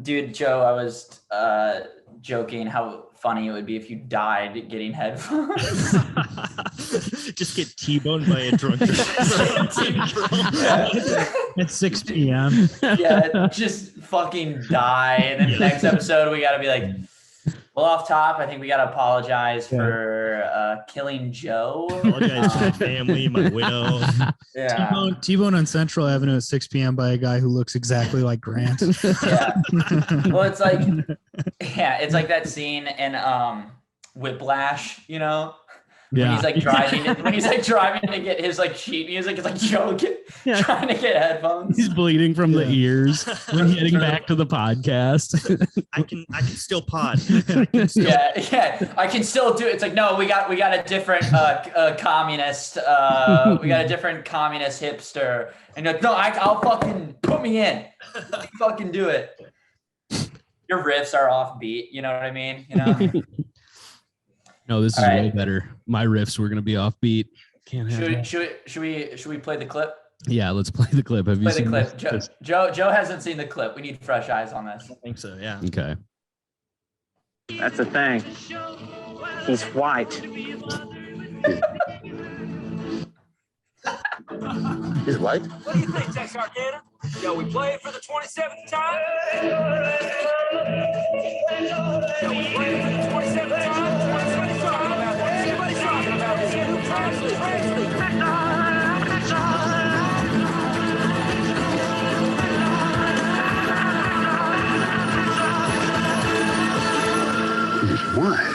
Dude, Joe, I was joking how funny it would be if you died getting headphones. Just get T-boned by a drunk at 6 p.m. Yeah, just fucking die. And then the next episode, we got to be like, well, off top, I think we got to apologize for killing Joe. Apologize to my family, my widow. Yeah. T-bone on Central Avenue at 6 p.m. by a guy who looks exactly like Grant. Yeah. Well, it's like that scene in Whiplash, you know? When he's like driving to get his like sheet music, it's like Joe trying to get headphones. He's bleeding from the ears when getting back to the podcast. I can still pod. I can still do it. It's like, no, we got a different communist. We got a different communist hipster. And you're like, no, I'll fucking put me in. Fucking do it. Your riffs are offbeat. You know what I mean? You know. No, this is way better. My riffs were gonna be offbeat. Should we play the clip? Yeah, let's play the clip. Have you seen the clip? Joe hasn't seen the clip. We need fresh eyes on this. I think so, yeah. Okay. That's the thing. He's white. He's white? What do you think, Texarkana? Yo, we play it for the 27th time? Yo, we play it for the 27th time? Everybody's talking about this. Everybody's talking about this. He's white.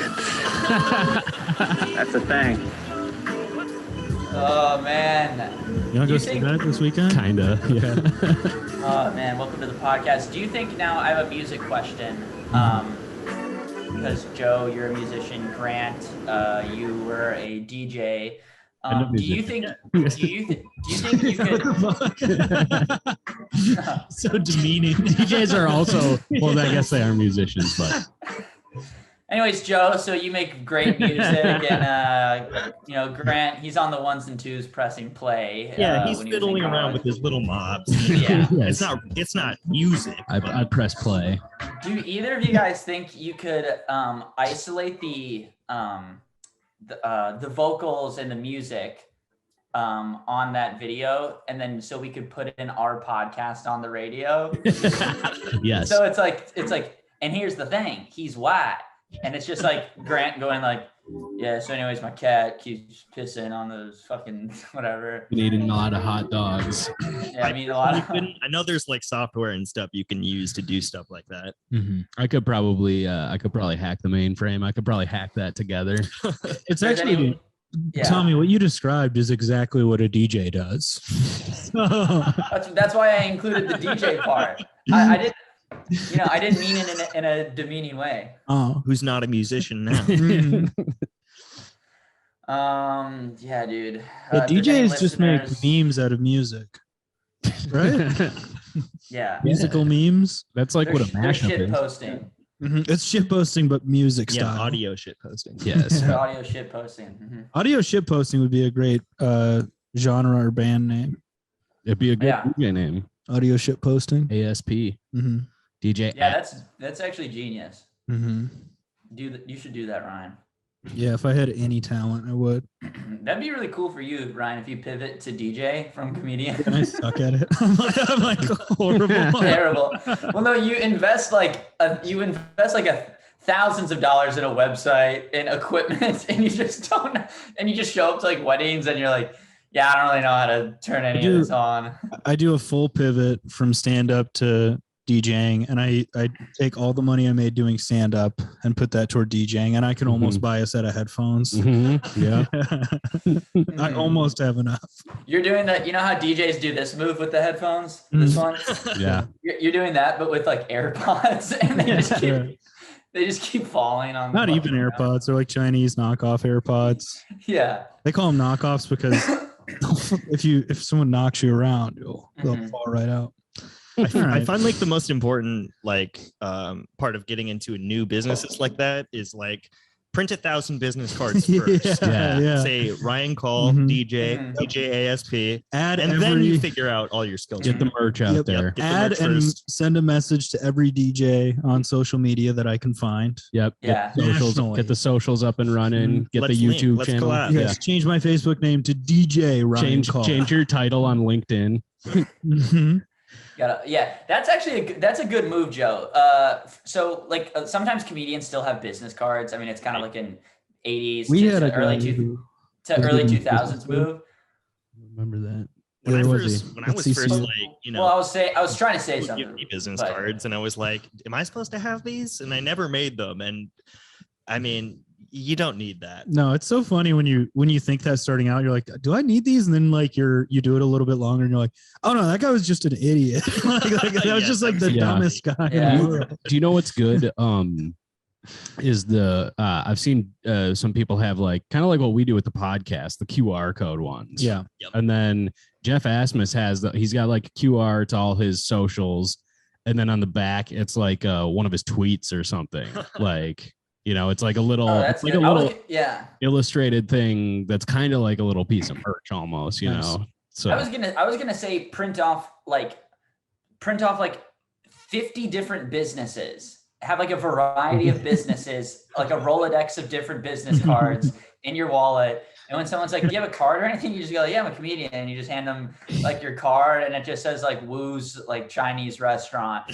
That's the thing. Oh man. You want to go see that this weekend? Kinda, yeah. Oh man, welcome to the podcast. Do you think now I have a music question? Because Joe, you're a musician. Grant, you were a DJ. Do you think you could? So demeaning. DJs are also, well, I guess they are musicians, but. Anyways, Joe, so you make great music, and Grant, he's on the ones and twos pressing play. Yeah, he's fiddling around with his little mobs. Yeah, it's not music. I press play. Do either of you guys think you could isolate the vocals and the music on that video, and then so we could put in our podcast on the radio? Yes. So it's like, and here's the thing, he's white. And it's just like Grant going like, yeah, so anyways, my cat keeps pissing on those fucking whatever. Been eating a lot of hot dogs. Yeah, I mean a lot of I know there's like software and stuff you can use to do stuff like that. Mm-hmm. I could probably hack the mainframe. I could probably hack that together. It's actually Tommy, what you described is exactly what a DJ does. That's why I included the DJ part. I didn't. I didn't mean it in a demeaning way. Oh, who's not a musician now? Yeah, dude. The DJs just make memes out of music, right? Yeah. Musical memes. That's like what a mashup shit is. Posting. Mm-hmm. It's shit posting, but music style. Audio shit posting. Yes. Audio shit posting. Mm-hmm. Audio shit posting would be a great genre or band name. It'd be a good DJ name. Audio shit posting. ASP. Mm-hmm. DJ. Yeah, that's actually genius. Mm-hmm. You should do that, Ryan. Yeah, if I had any talent, I would. That'd be really cool for you, Ryan, if you pivot to DJ from comedian. And I suck at it. I'm like horrible. Terrible. Well, no, you invest like thousands of dollars in a website and equipment, and you just show up to like weddings, and you're like, yeah, I don't really know how to turn any of this on. I do a full pivot from stand-up to DJing, and I take all the money I made doing stand-up and put that toward DJing, and I can almost buy a set of headphones. Mm-hmm. Yeah. I almost have enough. You're doing that. You know how DJs do this move with the headphones? This one? Yeah. You're doing that, but with like AirPods, and they just keep falling on. Not even AirPods. They're like Chinese knockoff AirPods. Yeah. They call them knockoffs because if someone knocks you around, they'll fall right out. I find like the most important part of getting into new businesses like that is like print 1,000 business cards first. Yeah. Say Ryan Call, Mhm. DJ, Mhm. DJ ASP, Add and then you figure out all your skills. Get the merch out Yep. there. Get the add merch and first. send a message to every DJ on social media that I can find. Yep. Yeah. Get socials, Nationally. get the socials up and running. Get Let's the link. YouTube Let's channel. collab. Yes, change my Facebook name to DJ Ryan Call. Change your title on LinkedIn. Mhm. That's actually that's a good move, Joe. So like sometimes comedians still have business cards. I mean, it's kind of like an 80s We to, had a to early guy who early was 2000s business move. remember that. When I Where was first, he? when I Let's was see, first, see. like, you know, Well, I was trying to say people something. give me business but- cards, and I was like, am I supposed to have these? And I never made them. And I mean, you don't need that. No, it's so funny when you think that starting out, you're like, do I need these? And then like you do it a little bit longer, and you're like, oh no, that guy was just an idiot. like, that was Yeah, just like the yeah. dumbest guy Yeah. in the world. Do you know what's good? Is the I've seen some people have like kind of like what we do with the podcast, the QR code ones. Yeah. And then Jeff Asmus he's got like QR to all his socials, and then on the back it's like one of his tweets or something. Like, you know, it's like a little, Oh, that's it's like good. a little yeah. illustrated thing that's kind of like a little piece of merch almost, you Nice. know. So I was gonna say print off like 50 different businesses. Have like a variety of businesses, like a Rolodex of different business cards in your wallet. And when someone's like, do you have a card or anything? You just go, yeah, I'm a comedian. And you just hand them like your card, and it just says like Woo's like Chinese restaurant,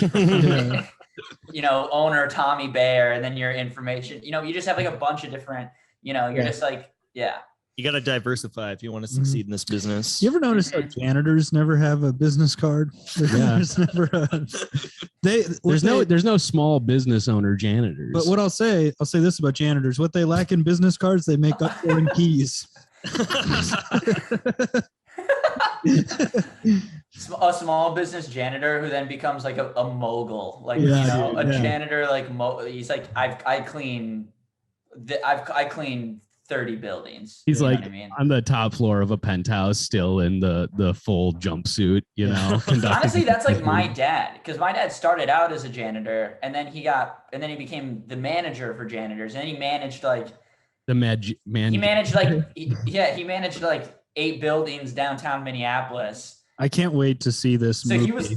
you know, owner Tommy Bear, and then your information, you know, you just have like a bunch of different, you know, you're just like, yeah. You got to diversify if you want to succeed in this business. You ever notice how janitors never have a business card? There's never there's no small business owner janitors. But what I'll say this about janitors: what they lack in business cards, they make up for in keys. A small business janitor who then becomes like a mogul, like, Yeah, you know, dude, yeah. janitor, like he's like, I clean 30 buildings. He's You know like what I mean? on the top floor of a penthouse, still in the full jumpsuit, you know. Honestly, that's like my dad, because my dad started out as a janitor, and then he became the manager for janitors, and he managed like the man. he managed like 8 buildings downtown Minneapolis. I can't wait to see this So movie. he was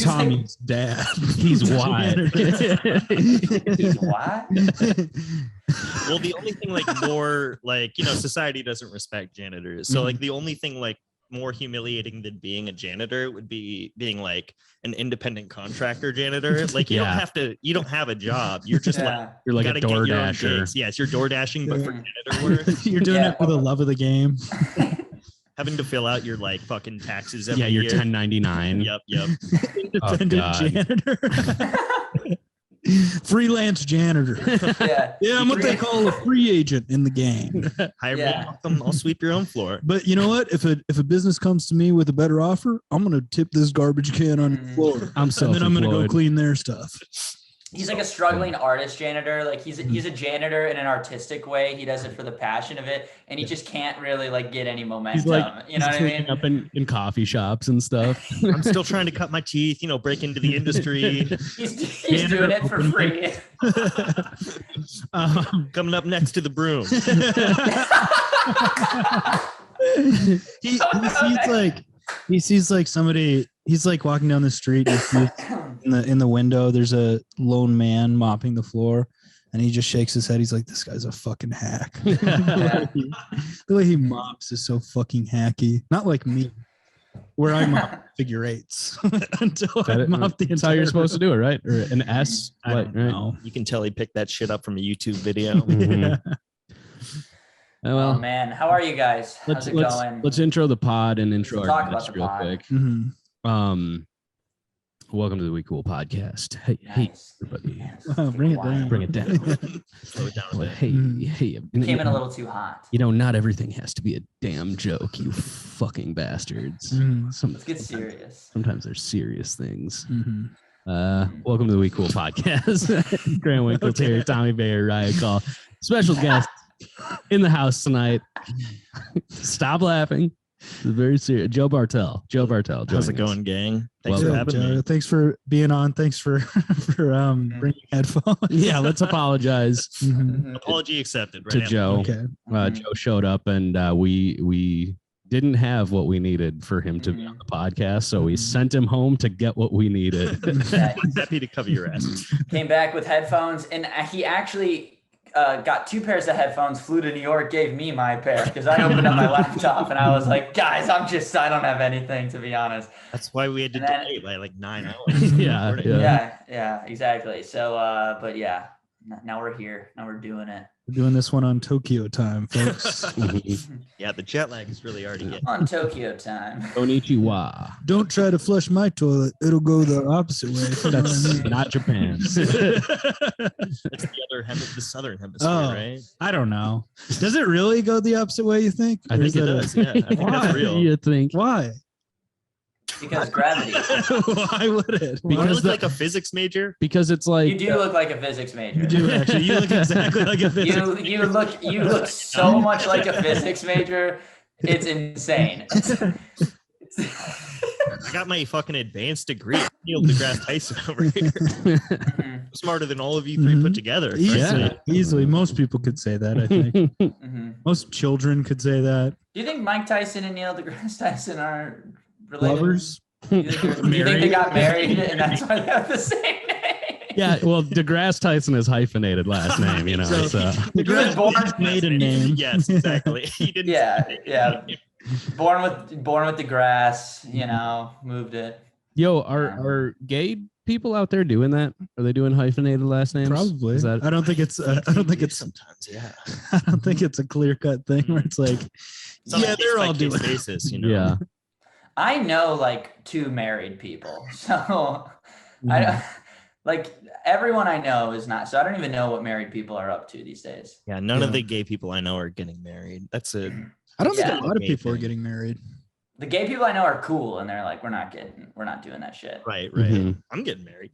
Tommy's dad. He's wide. He's what? Well, the only thing like more like, you know, society doesn't respect janitors. So like the only thing like more humiliating than being a janitor would be being like an independent contractor janitor. Like you don't have a job. You're just like, You're like a gotta get your own DoorDasher. gigs. Yes, you're door dashing, but for janitor work, You're doing Yeah. it for the love of the game. having to fill out your like fucking taxes every Yeah, you're year. 1099. Yep. Independent God. janitor. Freelance janitor. Yeah. Yeah, I'm what they call a free agent in the game. Hire Yeah. me, I'll sweep your own floor. But you know what? If a business comes to me with a better offer, I'm gonna tip this garbage can on the floor. I'm And then I'm gonna go self-employed. clean their stuff. He's like a struggling artist janitor. Like he's a janitor in an artistic way. He does it for the passion of it, and he just can't really like get any momentum. He's like, you know what I cleaning mean? up in coffee shops and stuff. I'm still trying to cut my teeth, you know, break into the industry. He's doing it for free. Coming up next to the broom. He sees like somebody. He's like walking down the street. And he sees in the window, there's a lone man mopping the floor, and he just shakes his head. He's like, "This guy's a fucking hack." The way he mops is so fucking hacky. Not like me, where I mop figure eights until I mop the entire. That's how you're supposed to do it, right? Or an S. I don't know. You can tell he picked that shit up from a YouTube video. Yeah. Oh Well, man, how are you guys? How's it going? let's intro the pod and intro Let's our talk about guest the real pod. quick. Mhm. Welcome to the We Cool podcast. Hey, Nice. everybody. Wow, bring it down. Bring it down. Slow it down a Well, bit. hey, hey. Came in a little too hot. You know, not everything has to be a damn joke, you fucking bastards. Mhm. Let's get serious. Sometimes there's serious things. Mhm. Welcome to the We Cool podcast. Grant Winkle's here, Tommy Bayer, Ryan Call. Special guest in the house tonight. Stop laughing. Very serious. Joe Bartel. Joe Bartel. How's it joining us. going, gang? Thanks Well, for having me. Thanks for being on. Thanks for bringing headphones. Yeah, let's apologize Mhm. Apology accepted. Right to after. Joe. Okay. Joe showed up and we didn't have what we needed for him to be on the podcast, so we sent him home to get what we needed. Yeah, Happy to cover your ass. came back with headphones, and he actually got 2 pairs of headphones, flew to New York, gave me my pair because I opened up my laptop and I was like, guys, I don't have anything, to be honest. That's why we had to And then- delay by like 9 hours. Yeah, Yeah, exactly. So, but yeah, now we're here. Now we're doing it. We're doing this one on Tokyo time, folks. Yeah, the jet lag is really already getting. On Tokyo time. Konnichiwa. Don't try to flush my toilet. It'll go the opposite way. That's not Japan. It's the southern hemisphere, Oh. right? I don't know. Does it really go the opposite way, you think? I Or think is It that a- does. Yeah, I think that's real. You think? Why? Because gravity. Why would it? You Because look like a physics major. Because it's like You do look like a physics major. You do actually. You look exactly like a physics. You look so much like a physics major. It's insane. I got my fucking advanced degree. Neil deGrasse Tyson over here. Mhm, Smarter than all of you 3 put together. Easily, Yeah. easily. Most people could say that. I think mhm. most children could say that. Do you think Mike Tyson and Neil deGrasse Tyson are related? Lovers. Do you think they got married and that's why they have the same name? yeah, well, DeGrasse Tyson is hyphenated last name, you know. So- So, The was born- maiden name. Yes, exactly. He didn't. Yeah. Born with the grass, moved it. yo, are gay people out there doing that? Are they doing hyphenated last names? Probably. Is that I don't think it's. I don't think it's. sometimes. Yeah. I don't think it's a clear cut thing where it's like, It's on a yeah, they're all case-by-case doing. basis, you know. yeah? I know like 2 married people, so I like everyone I know is not. So I don't even know what married people are up to these days. Yeah, none Yeah. of the gay people I know are getting married. That's a I don't Yeah. think a lot of Gay people are thing. getting married. The gay people I know are cool, and they're like, we're not doing that shit. right. Mhm. I'm getting married.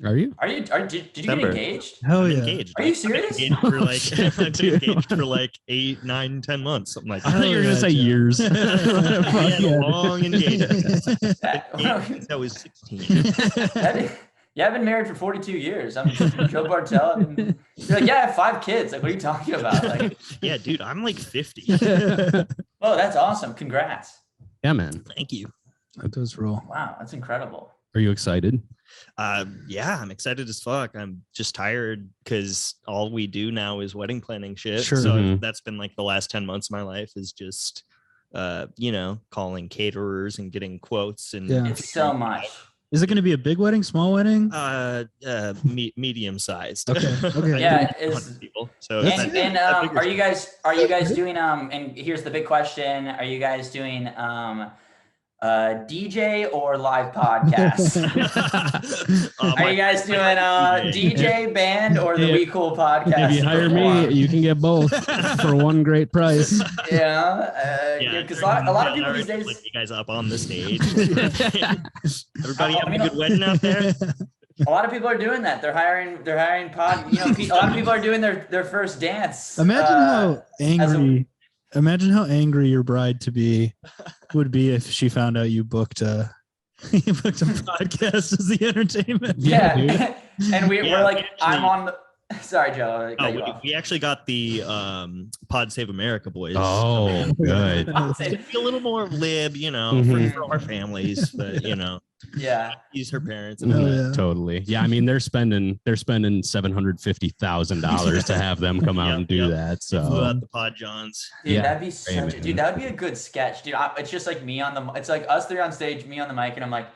Are you? Did you get December. engaged? Hell I'm yeah. engaged. Are you I've been serious? engaged for like Oh, I've been dude. engaged for like 8, 9, 10 months, something like I that. thought you were yeah, gonna say Joe. years. We had a long engagement. That- Since I was 16. Yeah, I've been married for 42 years. I'm Joe Bartel. And you're like, yeah, I have 5 kids. Like, what are you talking about? Like, Yeah, dude, I'm like 50. oh, that's awesome. Congrats. Yeah, man. Thank you. That does roll. Wow, that's incredible. Are you excited? Yeah, I'm excited as fuck. I'm just tired because all we do now is wedding planning shit. Sure. So Mhm. that's been like the last 10 months of my life is just calling caterers and getting quotes and Yeah. It's so much. Is it going to be a big wedding, small wedding? medium sized. Okay, okay. Yeah, it's people. So and, that- and that bigger are you guys doing and here's the big question, are you guys doing DJ or live podcast? Are you guys doing DJ band or the Yeah. We Cool podcast? If you hire me, you can get both for one great price. Yeah, because a lot of people these days. Like you guys up on the stage. Everybody having a good wedding out there. A lot of people are doing that. They're hiring pod. A lot of people are doing their first dance. Imagine how angry your bride to be would be if she found out you booked a podcast as the entertainment. Yeah, dude. and we're Yeah, like, we I'm actually- on the. Sorry, Joe. I cut you Oh, off. we actually got the Pod Save America boys. Oh, good. Be a little more lib, Mhm. for our families, but Yeah. use her parents. Hell yeah. Totally. Yeah, I mean they're spending $750,000 to have them come out Yep, and do yep. that. Flew So out the Pod Johns. Dude, Yeah, that'd be man. dude, that would be a good sketch, dude. It's just like me on the, it's like us 3 on stage, me on the mic, and I'm like,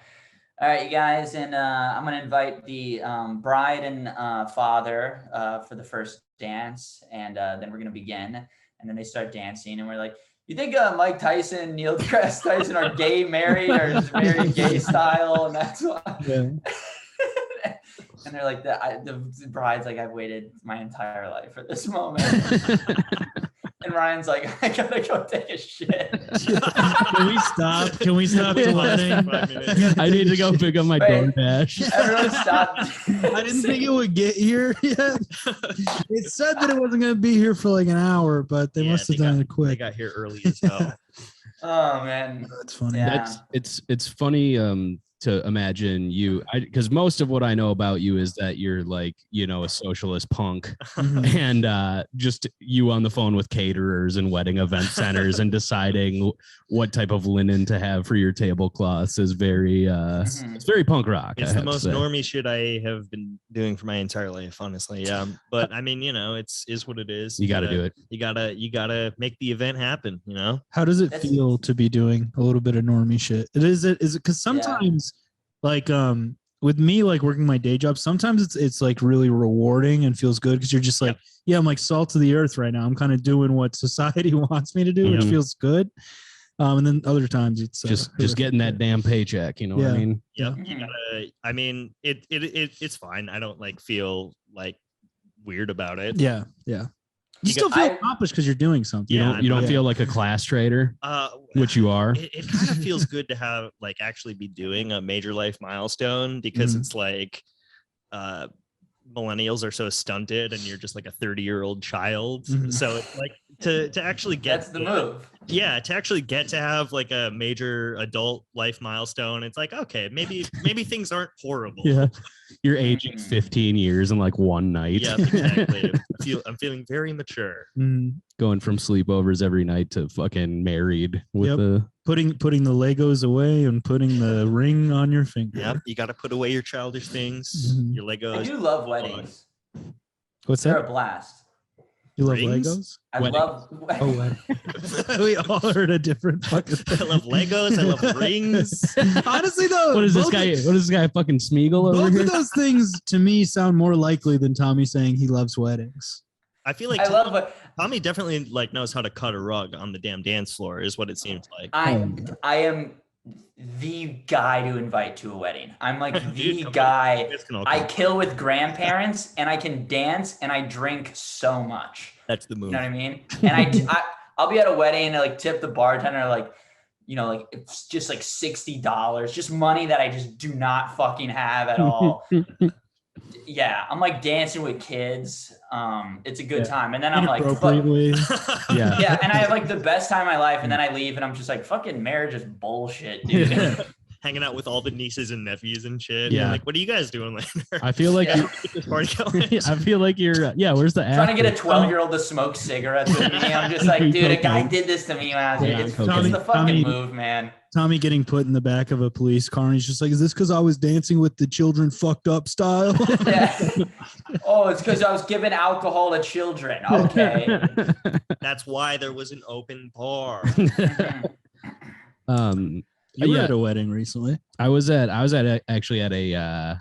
all right, you guys, and I'm gonna invite the bride and father for the first dance, and then we're gonna begin, and then they start dancing, and we're like, you think Mike Tyson and Neil deGrasse Tyson are gay married or just married gay style, and that's why. Yeah. And they're like, the bride's like, I've waited my entire life for this moment. And Ryan's like, I gotta go take a shit. Can we stop? Can we stop the wedding? 5 minutes. I need to go pick up my Wait. DoorDash. Everyone stop. I didn't think it would get here yet. It said that it wasn't going to be here for like an hour, but they Yeah, must have they done it They quick. got here early as hell. Oh man. That's funny. Yeah. It's funny to imagine you, because most of what I know about you is that you're like, you know, a socialist punk. Mhm. And just you on the phone with caterers and wedding event centers and deciding what type of linen to have for your tablecloths is very Mhm. it's very punk rock. It's I the have to most say. normie shit I have been doing for my entire life, honestly. Yeah, but I mean, you know, it's is what it is. You got to do it. You gotta make the event happen. You know. How does it That's- feel to be doing a little bit of normie shit? Is it because sometimes like with me like working my day job, sometimes it's like really rewarding and feels good because you're just like, yeah, I'm like salt of the earth right now. I'm kind of doing what society wants me to do, which Mhm. feels good. And then other times it's Just getting that damn paycheck, you know what I Yeah. mean? Yep. Mhm. You gotta. I mean, it's fine. I don't like feel like weird about it. yeah. You You still got- feel I- accomplished because you're doing something. You Yeah, don't you don't yeah. feel like a class traitor, which you are. It kind of feels good to have like actually be doing a major life milestone because Mhm. it's like millennials are so stunted and you're just like a 30-year-old child. Mhm. So it's like to actually get That's the move. yeah, to actually get to have like a major adult life milestone, it's like, okay, maybe things aren't horrible. Yeah. You're aging Mhm. 15 years in like one night. Yeah, exactly. I'm feeling very mature. Mhm. Going from sleepovers every night to fucking married with Yep. the Putting the Legos away and putting the ring on your finger. Yep, you got to put away your childish things, Mhm. your I Legos. do love weddings. What's They're that? a blast. You love Rings? Legos? I Weddings. love. Oh, wedding. We all heard a different fucking thing. I love Legos. I love rings. Honestly, though, what is this both guy? of- What is this guy fucking Smeagol over Both here? of those things to me sound more likely than Tommy saying he loves weddings. I feel like I love it. Tommy definitely like knows how to cut a rug on the damn dance floor, is what it seems like. I am the guy to invite to a wedding. I'm like Dude, the come on. guy. You guys can all I come. kill with grandparents, and I can dance, and I drink so much. That's the move. You know what I mean? And I'll be at a wedding and like tip the bartender like, you know, like it's just like $60, just money that I just do not fucking have at all. Yeah, I'm like dancing with kids. It's a good Yeah. time, and then I'm like, but, Inappropriately. Yeah. yeah, and I have like the best time of my life, and then I leave, and I'm just like, fucking marriage is bullshit, dude. Yeah. Hanging out with all the nieces and nephews and shit. Yeah. Yeah. Like, what are you guys doing later? I feel like Yeah. Get this party going. I feel like you're where's the Trying to get a actor? 12-year-old to smoke cigarettes with me. I'm just like, dude, a guy did this to me when I was Yeah, it's cocaine. the fucking Tommy- move, man. Tommy getting put in the back of a police car and he's just like, is this because I was dancing with the children fucked up style? Yeah. Oh, it's because I was giving alcohol to children. Okay. That's why there was an open bar. You were Yeah. at a wedding recently. I was actually at a Yeah.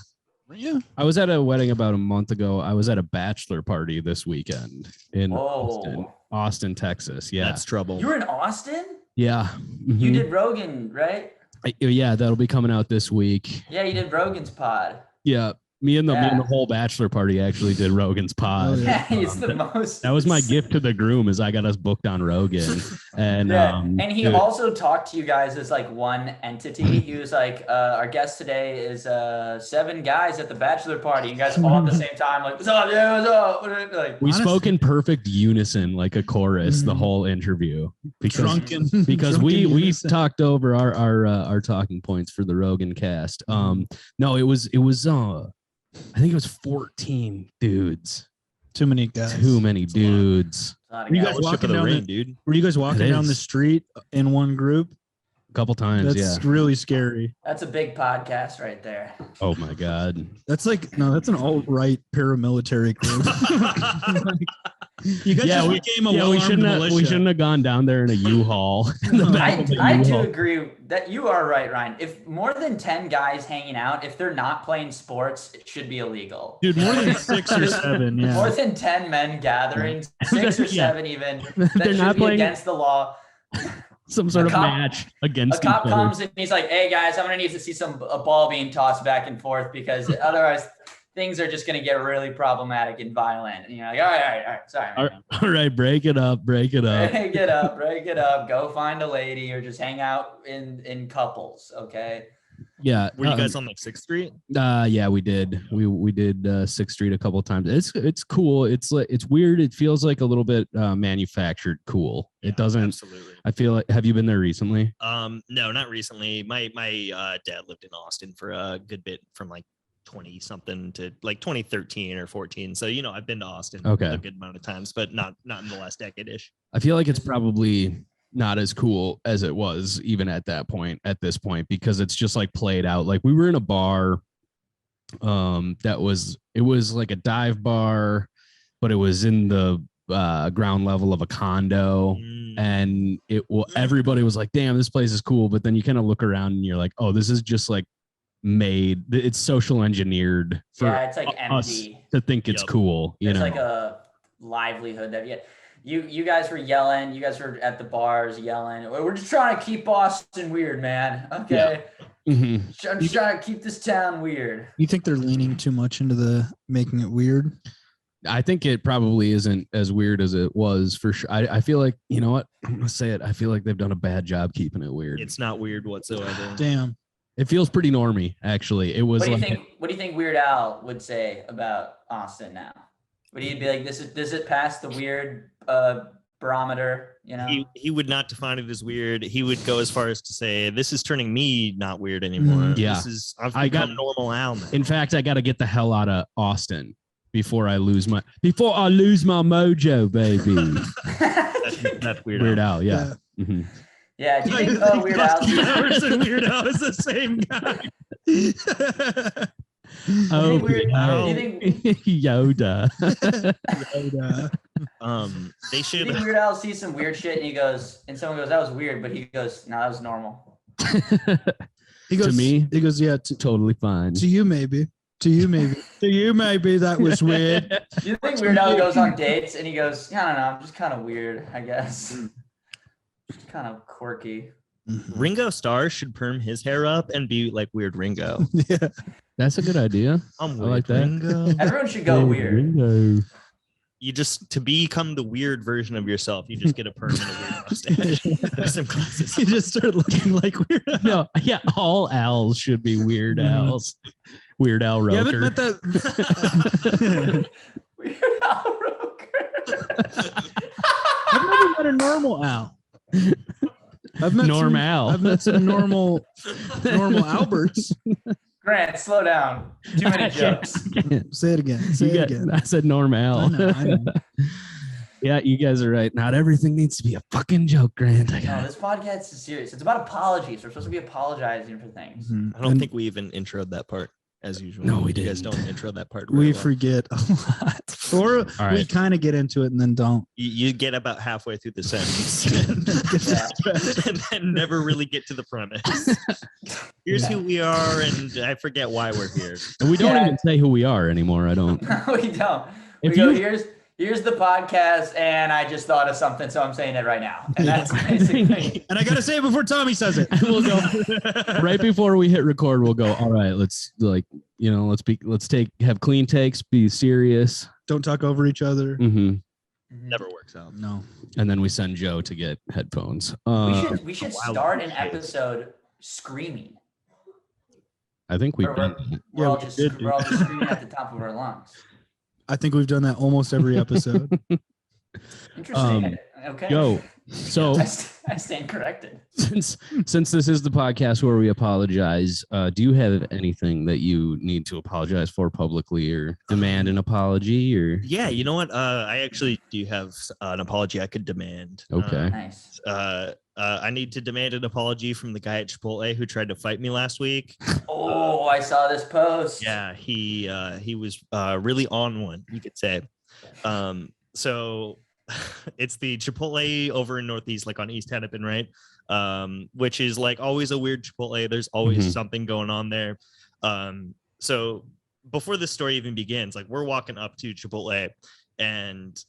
I was at a wedding about a month ago. I was at a bachelor party this weekend in Whoa. Austin, Texas. Yeah. That's trouble. You were in Austin? Yeah. You Mhm. did Rogan, right? Yeah, that'll be coming out this week. Yeah, you did Rogan's pod. Yeah. Me and the Yeah. whole bachelor party actually did Rogan's pod. Oh, yeah. Yeah, he's the most. That was my gift to the groom is I got us booked on Rogan. And Yeah. And he dude, also talked to you guys as like one entity. He was like, our guest today is 7 guys at the bachelor party. You guys all at the same time, like, what's up? Yeah, what's up? Like, we Honestly- spoke in perfect unison, like a chorus, the Mhm. whole interview. Because Drunken. because drunken we unison. talked over our talking points for the Rogan cast. No, it was I think it was 14 dudes. Too many guys. Too many dudes. a lot of You guys. guys Fellowship walking of the down ring, the- dude. Were you guys walking It down the is. street in one group? A couple times, That's yeah. really scary. That's a big podcast right there. Oh my god. That's like that's an alt-right paramilitary group. You guys Yeah, just we- became a Yeah, we well-armed shouldn't have, militia. gone down there in a U-Haul. In the back of the I do U-Haul. agree that you are right, Ryan. If more than 10 guys hanging out, if they're not playing sports, it should be illegal. Dude, more than 6 or 7, yeah. More than 10 men gatherings, 6 or Yeah. 7 even, They're that should not be playing- against the law. Some sort A of cop- match A against each cop other. comes and he's like, hey guys, I'm gonna need to see a ball being tossed back and forth because otherwise things are just gonna get really problematic and violent. And you're like, all right, sorry. All man. all right, break it up. Break it up, go find a lady or just hang out in couples, okay? Yeah. Were you guys on like 6th Street? Yeah, we did. We did 6th Street a couple of times. It's cool. It's like it's weird. It feels like a little bit manufactured cool. Yeah, it doesn't. Absolutely. I feel like. Have you been there recently? No, not recently. My dad lived in Austin for a good bit from like 20 something to like 2013 or 14. So I've been to Austin a good amount of times, but not in the last decade-ish. I feel like it's probably not as cool as it was even at this point, because it's just like played out. Like we were in a bar it was like a dive bar, but it was in the ground level of a condo, and everybody was like, damn, this place is cool. But then you kind of look around and you're like, oh, this is just like it's social engineered for it's like us empty to think it's cool. It's like a livelihood that you guys were yelling. You guys were at the bars yelling. We're just trying to keep Boston weird, man. Okay. Yeah. I'm just trying to keep this town weird. You think they're leaning too much into the making it weird? I think it probably isn't as weird as it was for sure. I feel like, you know what? I'm going to say it. I feel like they've done a bad job keeping it weird. It's not weird whatsoever. Damn. It feels pretty normy, actually. It was What do you think Weird Al would say about Austin now? Would he be like, does it pass the weird barometer? He would not define it as weird. He would go as far as to say, this is turning me not weird anymore. Yeah. I've become normal Al now. In fact, I got to get the hell out of Austin before I lose my mojo, baby. That's Weird Weird Al. Al, yeah. Mm-hmm. Yeah, do you think Weird Al? Weird Al is the same guy. Oh, you think Yoda. They should. You think Weird Al sees some weird shit and someone goes, that was weird, but he goes, no, that was normal. He goes, to me, he goes, yeah, totally fine. to you maybe. To you maybe that was weird. You think Weird Al goes on dates and he goes, I don't know, I'm just kind of weird, I guess. Just kind of quirky. Ringo Starr should perm his hair up and be like Weird Ringo. Yeah. That's a good idea. I'm I like that. Ringo. Everyone should go weird. Ringo. You just, to become the weird version of yourself, you just get a perm and a weird mustache. Some glasses. You just start looking like Weird Al. No, yeah, all Al's should be Weird Al's. Weird Al Roker. You haven't met that. Weird Al Roker. I've never met a normal Al. I've met Norm some, Al. I've met some normal Alberts. Grant, slow down. Too many jokes. Say it again. Say it again. I said Norm Al. I know. Yeah, you guys are right. Not everything needs to be a fucking joke, Grant. No, this podcast is serious. It's about apologies. We're supposed to be apologizing for things. I don't think we even introed that part as usual. No, we You guys didn't. don't intro that part. We very well. forget a lot. Or we right. kind of get into it and then don't. You get about halfway through the sentence Yeah. and then never really get to the premise. Here's who we are, and I forget why we're here. And we don't Yeah. even say who we are anymore. I don't. We don't. We If go, you- here's the podcast, and I just thought of something, so I'm saying it right now. And that's basically And I got to say it before Tommy says it. We'll go right before we hit record. We'll go. All right, let's have clean takes. Be serious. Don't talk over each other. Mm-hmm. Never works out. No. And then we send Joe to get headphones. we should start an episode screaming. I think we've We're, done. we're, that. we're, Yeah, all we just, did, we're all just screaming at the top of our lungs. I think we've done that almost every episode. Interesting. Okay. Joe, so I stand corrected. since this is the podcast where we apologize, do you have anything that you need to apologize for publicly or demand an apology or? Yeah, you know what? I actually do have an apology I could demand. Okay. Nice. I need to demand an apology from the guy at Chipotle who tried to fight me last week. Oh, I saw this post. Yeah, he was really on one, you could say. So it's the Chipotle over in Northeast, like on East Hennepin, right? Which is like always a weird Chipotle. There's always something going on there. So before this story even begins, like we're walking up to Chipotle and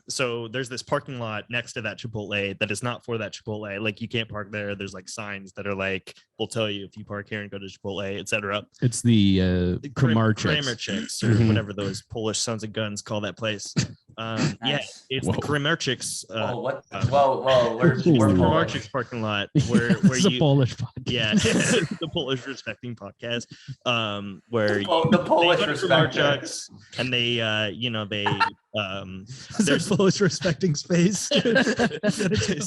so there's this parking lot next to that Chipotle that is not for that Chipotle. Like you can't park there. There's like signs that are like, we'll tell you if you park here and go to Chipotle, etc. It's the Kramer Kramer chicks. chicks or whatever those Polish sons of guns call that place. Yeah, Nice. it's Whoa. the Kremerchik's. Oh, what? Whoa, we're Polish. Kremerchik's parking lot where It's a you. Polish podcast. Yeah, the Polish respecting podcast, where The Polish they go to respecter. Kremerchik's and they, There's a Polish respecting space.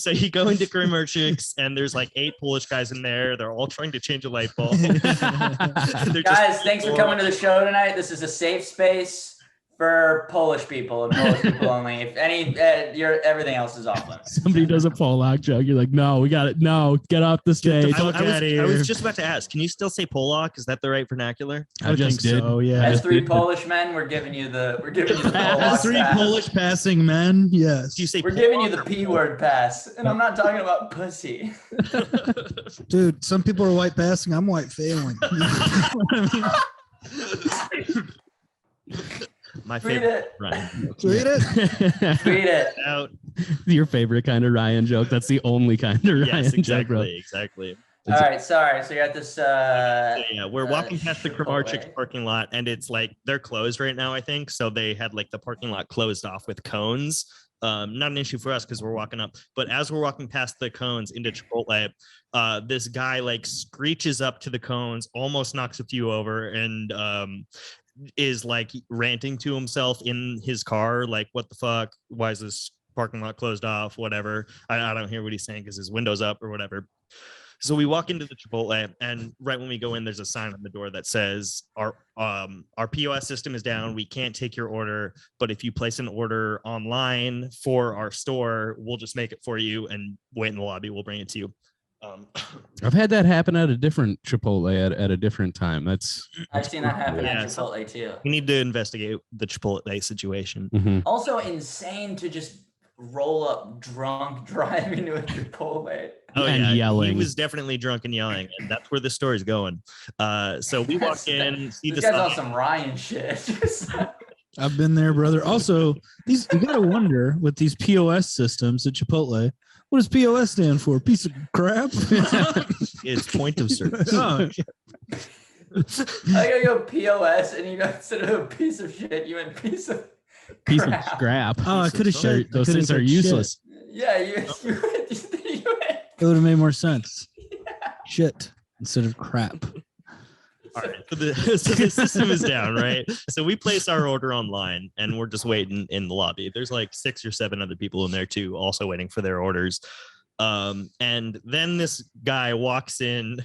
so you go into Kremerchik's and there's like 8 Polish guys in there. They're all trying to change a light bulb. They're Guys, thanks for coming to the show tonight. This is a safe space for Polish people and Polish people only. If any, everything else is off limits. Somebody does a Polak joke. You're like, no, we got it. No, get off the stage. I was just about to ask, can you still say Polak? Is that the right vernacular? I just did. So, yeah. As 3 Polish men, we're giving you the Polak As 3 pass. Polish passing men, yes. Do you say We're giving you Polak the or P word pass, and I'm not talking about pussy. Dude, some people are white passing. I'm white failing. My Tweet favorite it. Ryan. Tweet it. Tweet it. Out. Your favorite kind of Ryan joke. That's the only kind of Ryan Yes, joke, bro. exactly. All right, sorry. So you got this. So, yeah, we're walking past the Chipotle. Kremerchik's parking lot, and it's like they're closed right now, I think. So they had like the parking lot closed off with cones. Not an issue for us because we're walking up. But as we're walking past the cones into Chipotle, this guy like screeches up to the cones, almost knocks a few over, and is like ranting to himself in his car, like, "What the fuck? Why is this parking lot closed off? Whatever." I don't hear what he's saying because his window's up or whatever. So we walk into the Chipotle, and right when we go in, there's a sign on the door that says our POS system is down. We can't take your order, but if you place an order online for our store, we'll just make it for you and wait in the lobby. We'll bring it to you. I've had that happen at a different Chipotle at a different time. I've seen that happen Yeah, at Chipotle too. We need to investigate the Chipotle situation. Mhm. Also insane to just roll up drunk driving to a Chipotle. Oh And yeah, yelling. He was definitely drunk and yelling, and that's where the story's going. So we walk in, see This the guy's on sign. some Ryan shit. I've been there, brother. Also, you gotta wonder with these POS systems at Chipotle, what does POS stand for? Piece of crap? It's point of service. Oh, I gotta go POS, and you know, instead of a piece of shit, you went piece of Piece of crap. scrap. oh, I could have Those- said those things are useless. Yeah, you went. It would have made more sense. Shit instead of crap. All right. So the system is down, right? So we place our order online and we're just waiting in the lobby. There's like 6 or 7 other people in there too, also waiting for their orders. And then this guy walks in.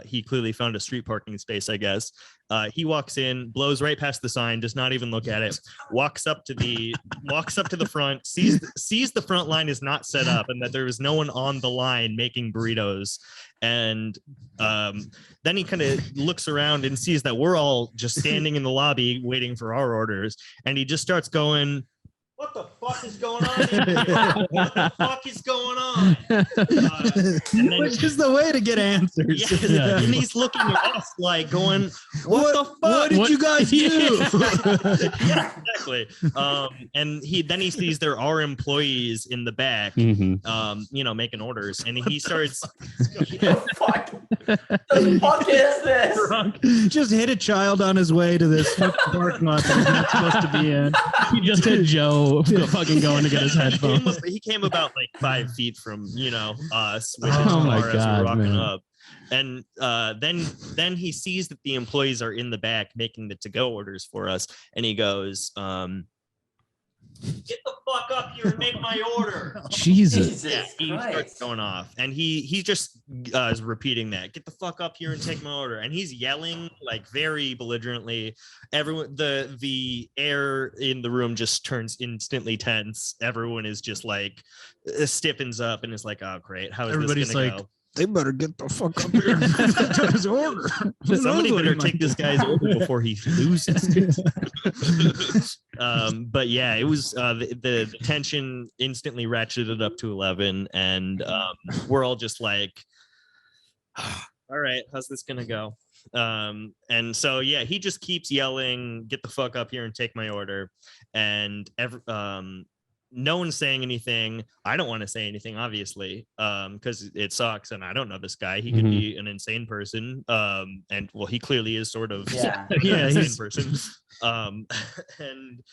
He clearly found a street parking space, I guess. He walks in, blows right past the sign, does not even look at it, walks up to the front, sees the front line is not set up and that there is no one on the line making burritos. And then he kind of looks around and sees that we're all just standing in the lobby waiting for our orders. And he just starts going, "What the fuck is going on here? What the fuck is going on?" And then, Which is the way to get answers. yeah, and he's looking at us like going, "What the fuck? What did you guys do? Yeah, exactly. And he sees there are employees in the back, Mhm. making orders, and he starts The fuck? The fuck is this? Just hit a child on his way to this fucking parking lot that he's not supposed to be in. He just hit Joe fucking going to get his headphones. he came about like 5 feet from us, which Oh is my far as God, we're walking man. up. And then he sees that the employees are in the back making the to-go orders for us, and he goes, "Get the fuck up here and make my order." Jesus. Jesus Yeah, he starts Christ. going off, and he just is repeating that, "Get the fuck up here and take my order," and he's yelling like very belligerently. Everyone, the air in the room just turns instantly tense. Everyone is just like stiffens up and is like, "Oh great, how is Everybody's this gonna like, go?" they better get the fuck up here and take his order. Who Somebody knows what better he might take this do? guy's order before he loses. But yeah, it was the tension instantly ratcheted up to 11, and we're all just like, "All right, how's this gonna go?" And so yeah, he just keeps yelling, "Get the fuck up here and take my order," and no one's saying anything. I don't want to say anything, obviously, because it sucks, and I don't know this guy. He could Mhm. be an insane person, and well, he clearly is sort of Yeah. an Yeah, insane he's- person. And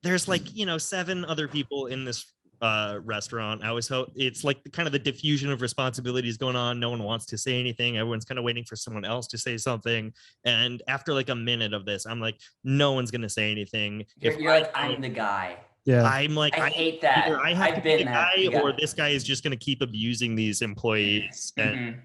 there's like, you know, 7 other people in this restaurant. I was it's like kind of the diffusion of responsibilities going on. No one wants to say anything. Everyone's kind of waiting for someone else to say something. And after like a minute of this, I'm like, no one's gonna say anything. You're like, I'm the guy. Yeah. I'm like, I hate that. either I have I've to be the been that guy, guy. or this guy is just gonna keep abusing these employees. And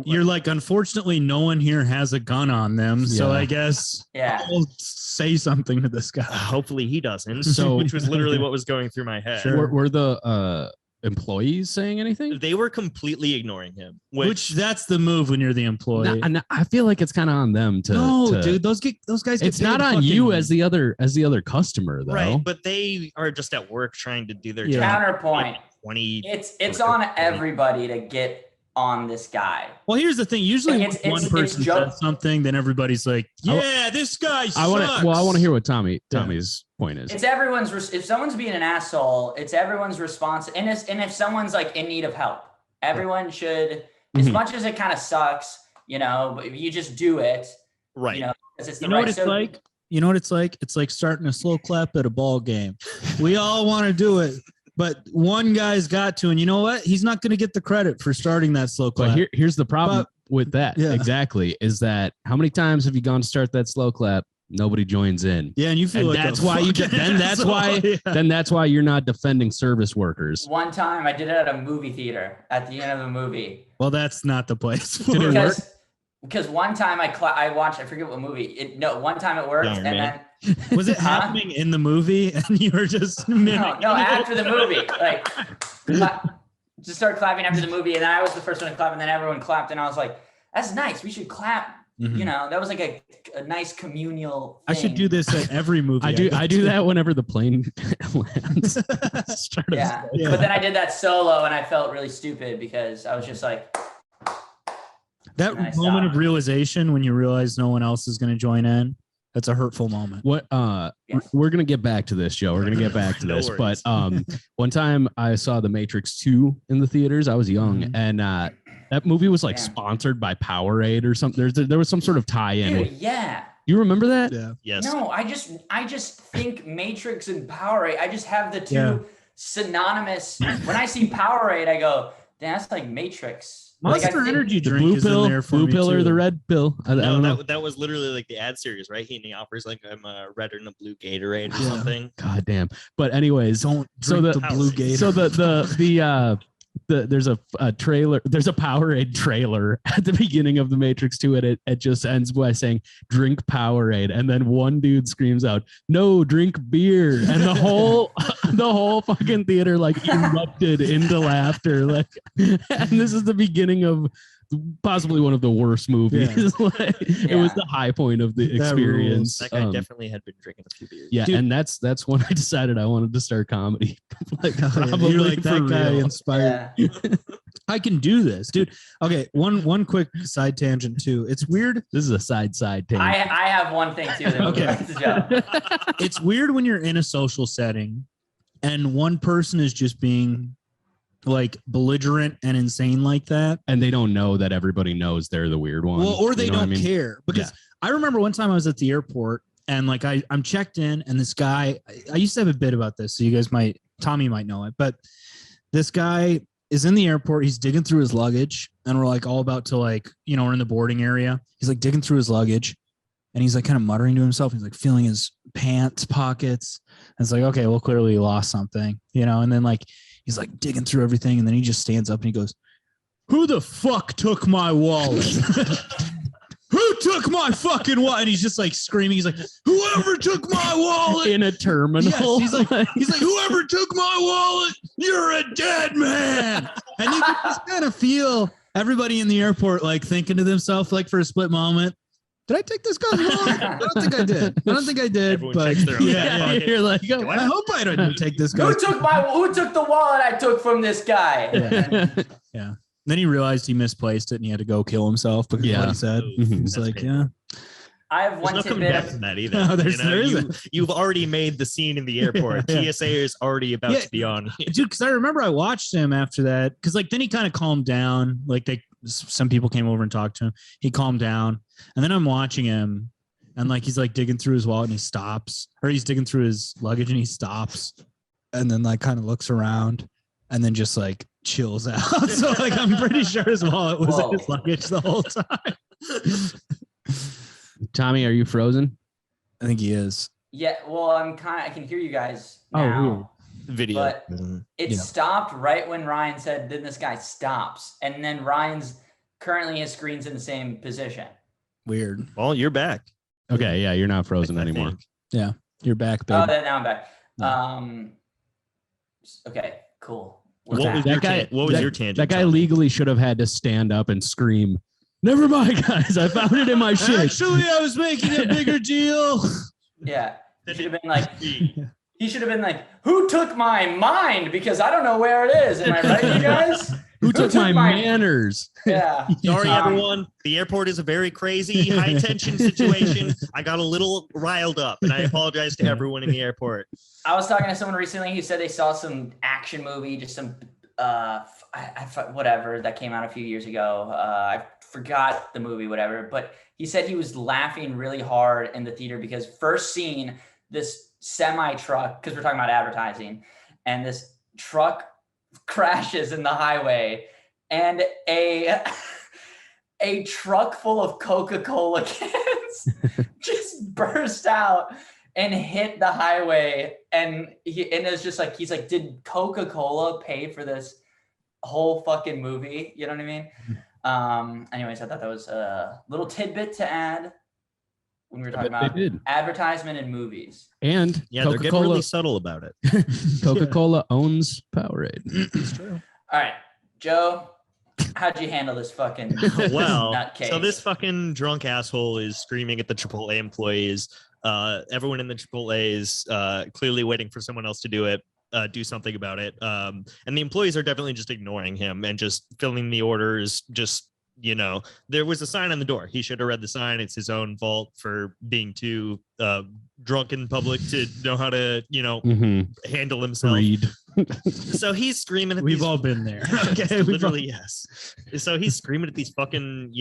You're like, unfortunately, no one here has a gun on them, so Yeah. I guess Yeah. I'll say something to this guy. hopefully he doesn't. So- Which was literally what was going through my head. Sure. Were the employees saying anything? They were completely ignoring him, Which that's the move when you're the employee. No, I feel like it's kind of on them to. No, to- dude, those guys. Get It's paid not on fucking- you as the other customer though. right, but they are just at work trying to do their Yeah. job. Counterpoint. 20. It's on everybody to get on this guy. Well, here's the thing. Usually, Like, when one person says something, then everybody's like, "Yeah, this guy sucks." I want to hear what Tommy's point is. It's everyone's. If someone's being an asshole, it's everyone's response. And if someone's like in need of help, everyone should. As Mhm. much as it kind of sucks, you know, but you just do it. Right. You know, because it's the You know right. what it's so- like? You know what it's like? It's like starting a slow clap at a ball game. We all want to do it, but one guy's got to, and you know what? He's not going to get the credit for starting that slow clap. But here's the problem But- with that. Yeah. Exactly. Is that how many times have you gone to start that slow clap? Nobody joins in. Yeah, and you feel And like that's a why you fucking then that's asshole. why Yeah. then that's why you're not defending service workers. One time I did it at a movie theater at the end of a movie. Well, that's not the place for Did it it. work? Because one time I watched, I forget what movie. One time it worked, Iron and Man. then Was it Huh? happening in the movie and you were just no, after the movie, like just start clapping after the movie, and I was the first one to clap, and then everyone clapped, and I was like, "That's nice. We should clap." Mhm. You know, that was like a nice communal. I should thing. do this at every movie. I do go do to. that whenever the plane lands. Start a Yeah. Yeah. But then I did that solo, and I felt really stupid because I was just like, That Nice moment job. of realization when you realize no one else is going to join in. That's a hurtful moment. What Yes. we're gonna get back to this, Joe. We're gonna get back to No this. worries. But one time I saw The Matrix 2 in the theaters. I was young, Mhm. and that movie was like Yeah. sponsored by Powerade or something. There was some sort of tie-in. dude, yeah. You remember that? Yeah. Yes. No, I just think Matrix and Powerade. I just have the two Yeah. synonymous. When I see Powerade, I go, "Damn, that's like Matrix." Like, I Monster think- Energy The drink blue is in pill, there for blue me pill, or too. the red pill? I No, don't know. that was literally like the ad series, right? He offers like a red and a blue Gatorade or Yeah. something. God damn. But anyways, Don't So drink the- the blue gator. so there's a trailer. There's a Powerade trailer at the beginning of The Matrix 2, and it just ends by saying "drink Powerade," and then one dude screams out, "No, drink beer!" And the whole the whole fucking theater like erupted into laughter. Like, and this is the beginning of possibly one of the worst movies. Like, it was Yeah. the high point of the That experience. That guy Um, definitely had been drinking a few beers. yeah, Dude. and that's when I decided I wanted to start comedy. Like, You're probably like that for guy real. inspired. Yeah. I can do this, dude. Okay, one quick side tangent too. It's weird. This is a side tangent. I have one thing too. That we'll Okay. get back to Joe. It's weird when you're in a social setting and one person is just being like belligerent and insane like that. And they don't know that everybody knows they're the weird one. Well, or they You know what don't I mean? care. Because I remember one time I was at the airport and like I'm checked in and this guy, I used to have a bit about this, so you guys Tommy might know it, but this guy is in the airport. He's digging through his luggage and we're like all about to like, you know, we're in the boarding area. He's like digging through his luggage and he's like kind of muttering to himself. He's like feeling his pants pockets. And it's like, okay, well, clearly he lost something, you know? And then like, he's like digging through everything. And then he just stands up and he goes, "Who the fuck took my wallet?" "Who took my fucking wallet?" And he's just like screaming. He's like, "Whoever took my wallet." In a terminal. Yes, he's like, "Whoever took my wallet, you're a dead man." And you can just kind of feel everybody in the airport like thinking to themselves, like for a split moment, "Did I take this guy's wallet? I don't think I did. I don't think I did." Everyone But checks their own yeah, pocket. You're like, Do I hope I didn't take this guy. Who took the wallet I took from this guy? Yeah. Yeah. Then he realized he misplaced it and he had to go kill himself because of what Yeah. he said. Mhm. He's That's like, painful. yeah. I have There's one no coming tidbit. back Of, from that either. No, there you isn't. you've already made the scene in the airport. Yeah. TSA is already about Yeah. to be on. Dude, because I remember I watched him after that. Because like then he kind of calmed down. Like some people came over and talked to him. He calmed down. And then I'm watching him and like he's like digging through his wallet and he stops, or he's digging through his luggage and he stops, and then like kind of looks around, and then just like chills out. So like I'm pretty sure his wallet was in his luggage the whole time. Tommy, are you frozen? I think he is. Yeah, well, I can hear you guys now. Video. But it stopped right when Ryan said, then this guy stops. And then currently his screen's in the same position. Weird. Well, you're back. Okay, yeah, you're not frozen I anymore. think. Yeah, you're back, baby. Oh, now I'm back. Okay, cool. What was your tangent? That guy Tommy? legally should have had to stand up and scream, "Never mind, guys, I found it in my shit." Actually, I was making a bigger deal. Yeah. He should have been like, who took my mind? Because I don't know where it is. Am I right, you guys? Who took my manners? Yeah. Sorry, everyone. The airport is a very crazy, high tension situation. I got a little riled up, and I apologize to everyone in the airport. I was talking to someone recently who said they saw some action movie, just some whatever that came out a few years ago. I forgot the movie, whatever. But he said he was laughing really hard in the theater because first scene, this semi truck, because we're talking about advertising, and this truck crashes in the highway, and a truck full of Coca-Cola cans just burst out and hit the highway, and it's just like, he's like, did Coca-Cola pay for this whole fucking movie? You know what I mean? Anyways, I thought that was a little tidbit to add when we were talking about advertisement in movies. And yeah, they're getting really subtle about it. Coca-Cola owns Powerade. It's true. All right, Joe, how'd you handle this fucking nutcase? So this fucking drunk asshole is screaming at the Chipotle employees. Everyone in the Chipotle is clearly waiting for someone else to do something about it. And the employees are definitely just ignoring him and just filling the orders. Just, there was a sign on the door. He should have read the sign. It's his own fault for being too drunk in public to know how to, handle himself. Read. So he's screaming at We've all been there. Okay, literally, yes. So he's screaming at these fucking,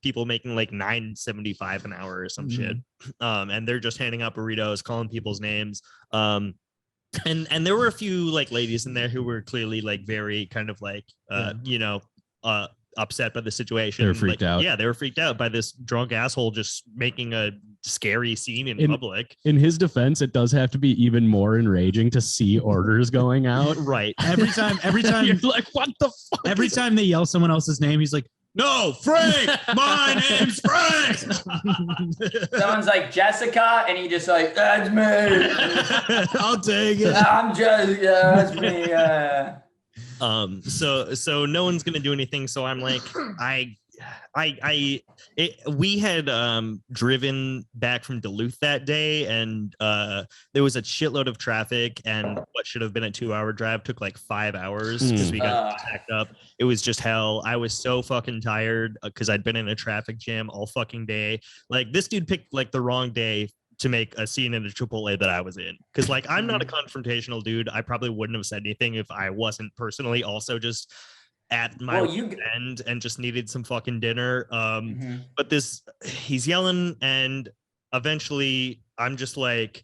people making like $9.75 an hour or some shit. And they're just handing out burritos, calling people's names. And there were a few like ladies in there who were clearly like very kind of like upset by the situation. They were freaked out. Yeah, they were freaked out by this drunk asshole just making a scary scene in public. In his defense, it does have to be even more enraging to see orders going out. Right. Every time you're like, what the fuck? Every time they yell someone else's name, he's like, "No, Frank! My name's Frank!" Someone's like, "Jessica," and he just like, "That's me." I'll take it. I'm just, that's me. So no one's gonna do anything. So I'm like, we had driven back from Duluth that day, and there was a shitload of traffic, and what should have been a 2-hour drive took like 5 hours because we got packed up. It was just hell. I was so fucking tired because I'd been in a traffic jam all fucking day. Like, this dude picked like the wrong day to make a scene in a Chipotle that I was in, because like I'm not a confrontational dude. I probably wouldn't have said anything if I wasn't personally also just at my end and just needed some fucking dinner. But he's yelling, and eventually I'm just like,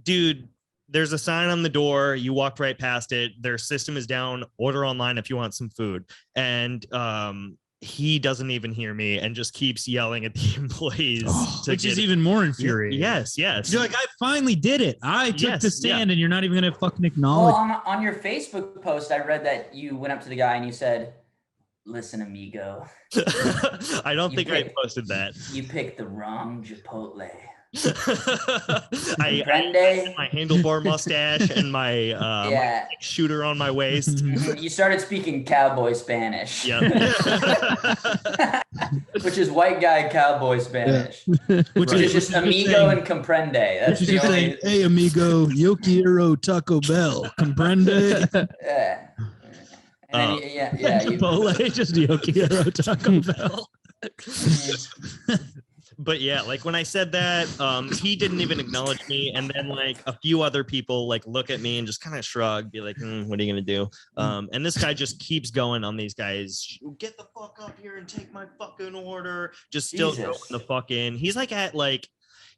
dude, there's a sign on the door. You walked right past it. Their system is down. Order online if you want some food. And he doesn't even hear me and just keeps yelling at the employees. Which is even more infuriating. Yes. You're like, I finally did it. I took the stand, and you're not even going to fucking acknowledge. Well, on your Facebook post, I read that you went up to the guy and you said, "Listen, amigo." I don't think I posted that. You picked the wrong Chipotle. I had my handlebar mustache and my, my shooter on my waist. You started speaking cowboy Spanish. Yeah. Which is white guy cowboy Spanish. Which is just amigo and comprende. That's the only... saying, "Hey, amigo, yo quiero Taco Bell. Comprende?" Yeah. Chipotle, just yo quiero Taco Bell. But yeah, like when I said that, he didn't even acknowledge me, and then like a few other people like look at me and just kind of shrug, be like, "What are you gonna do?" And this guy just keeps going on these guys. "Get the fuck up here and take my fucking order." Just still going the fuck in. He's like at like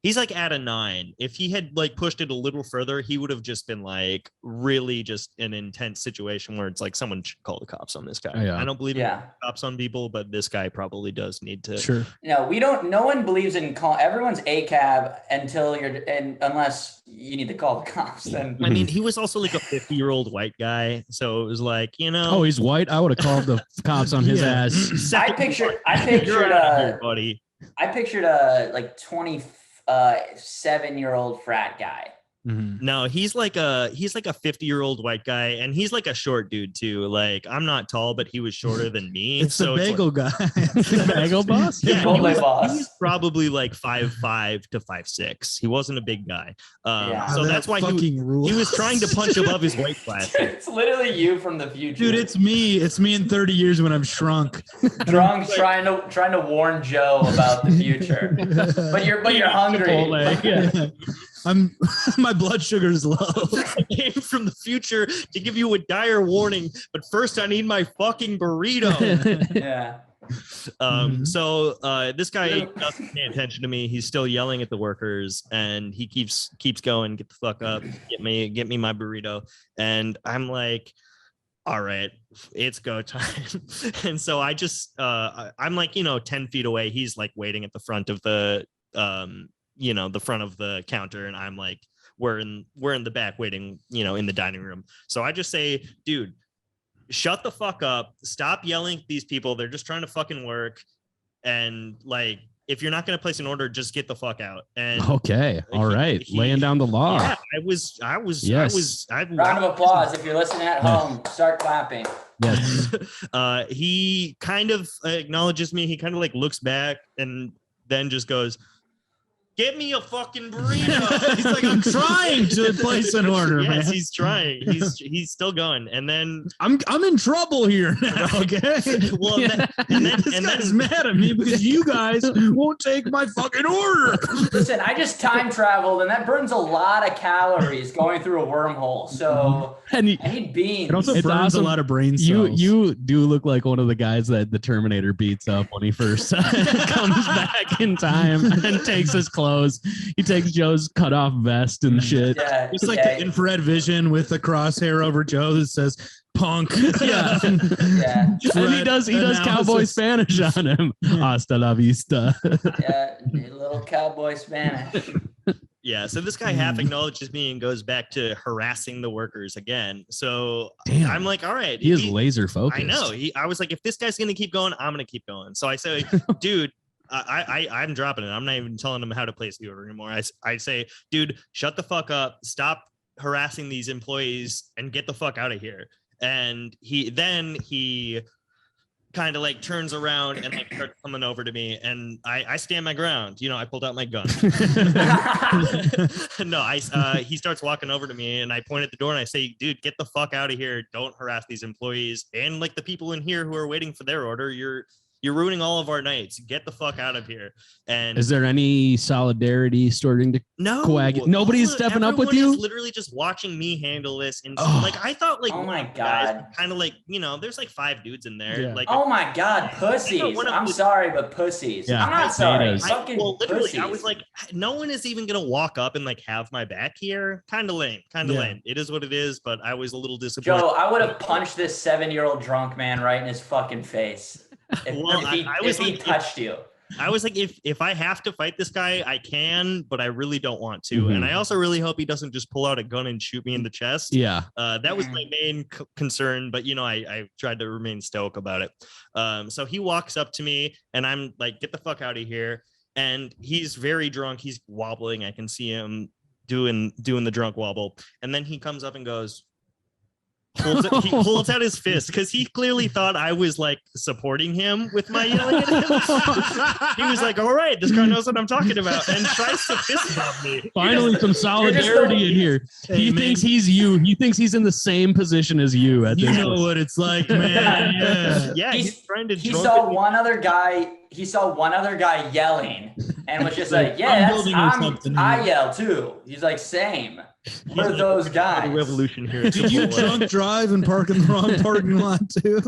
He's like at a 9. If he had like pushed it a little further, he would have just been like really just an intense situation where it's like someone should call the cops on this guy. Yeah. I don't believe in cops on people, but this guy probably does need to. Sure. No, no one believes in everyone's ACAB unless you need to call the cops. Then I mean, he was also like a 50-year-old white guy, so it was like, you know. Oh, he's white. I would have called the cops on his ass. I pictured buddy. I pictured a like 27-year-old frat guy. Mm-hmm. No, he's like a 50-year-old white guy, and he's like a short dude too. Like, I'm not tall, but he was shorter than me. It's the bagel guy. Bagel boss. Yeah, Chipotle boss. He was probably like 5'5" to 5'6". He wasn't a big guy. So that's why he was trying to punch above his weight class. It's literally you from the future, dude. It's me in 30 years when I'm shrunk. Drunk, trying to warn Joe about the future, but you're hungry. My blood sugar is low. I came from the future to give you a dire warning, but first I need my fucking burrito. Yeah. So this guy doesn't pay attention to me. He's still yelling at the workers, and he keeps going, get the fuck up, get me my burrito. And I'm like, all right, it's go time. And so I just I'm like, 10 feet away. He's like waiting at the front of the the front of the counter, and I'm like, we're in the back waiting, in the dining room. So I just say, dude, shut the fuck up, stop yelling at these people, they're just trying to fucking work, and like, if you're not going to place an order, just get the fuck out. And okay, all right, laying down the law. Yeah, I was round of applause if you're listening at home. Start clapping. Yes. He kind of acknowledges me. He kind of like looks back and then just goes, "Get me a fucking burrito." He's like, I'm trying to place an order, yes, man. he's trying. He's still going. And then I'm in trouble here now, okay? Well, this guy's mad at me because you guys won't take my fucking order. Listen, I just time traveled, and that burns a lot of calories going through a wormhole. So I need beans. It also burns a lot of brain cells. You do look like one of the guys that the Terminator beats up when he first comes back in time and takes his clothes. He takes Joe's cut off vest and shit. Yeah, it's like the infrared vision with the crosshair over Joe that says punk. Yeah. And he does cowboy Spanish on him. Hasta la vista. Yeah, little cowboy Spanish. Yeah, so this guy half acknowledges me and goes back to harassing the workers again. So damn. I'm like, all right. He is laser focused. I know. I was like, if this guy's going to keep going, I'm going to keep going. So I say, dude, I'm dropping it. I'm not even telling him how to place the order anymore. I say, dude, shut the fuck up. Stop harassing these employees and get the fuck out of here. And he kind of like turns around and like starts coming over to me, and I stand my ground. I pulled out my gun. No, he starts walking over to me, and I point at the door and I say, dude, get the fuck out of here. Don't harass these employees and like the people in here who are waiting for their order. You're ruining all of our nights. Get the fuck out of here. And is there any solidarity starting to coagulate? Nobody's stepping up with you? Is literally just watching me handle this. And like, I thought like, oh my God, kind of like, there's like 5 dudes in there. Yeah. Like, oh my God, pussies. I'm sorry, but pussies. Yeah. I'm not sorry. Well, literally, pussies. I was like, no one is even going to walk up and like have my back here. Kind of lame. Lame. It is what it is, but I was a little disappointed. Joe, I would have punched this 7-year-old drunk man right in his fucking face. If he touched you. I was like, if I have to fight this guy, I can, but I really don't want to. And I also really hope he doesn't just pull out a gun and shoot me in the chest. Yeah. That was my main concern, but I tried to remain stoic about it. So he walks up to me and I'm like, get the fuck out of here. And he's very drunk. He's wobbling. I can see him doing the drunk wobble. And then he comes up and goes, he holds out his fist because he clearly thought I was like supporting him with my yelling at him. He was like, all right, this guy knows what I'm talking about, and tries to fist bump me. Finally, some solidarity in here. He thinks he's you. He thinks he's in the same position as you at this You know what it's like, man. Yeah, he's trying to. He saw one other guy yelling and was just like, "Yeah, I yell too." He's like, "Same." We're those guys. The revolution here. at Did you Chipotle. drunk drive and park in the wrong parking lot too?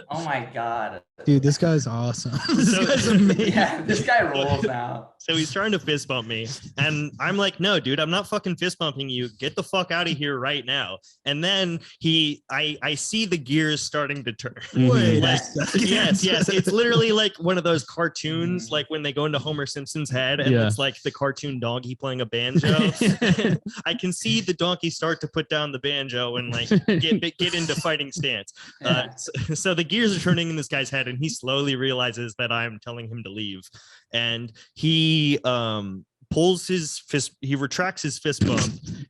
Oh my god, Dude, this guy's awesome. This So- guy's amazing. yeah, this guy rules now. So he's trying to fist bump me, and I'm like, "No, dude, I'm not fucking fist bumping you. Get the fuck out of here right now!" And then I see the gears starting to turn. Wait, Like, a second. yes, it's literally like one of those cartoons, like when they go into Homer Simpson's head, and Yeah. it's like the cartoon donkey playing a banjo. I can see the donkey start to put down the banjo and like get into fighting stance. So the gears are turning in this guy's head, and he slowly realizes that I'm telling him to leave, and he pulls his fist. He retracts his fist bump,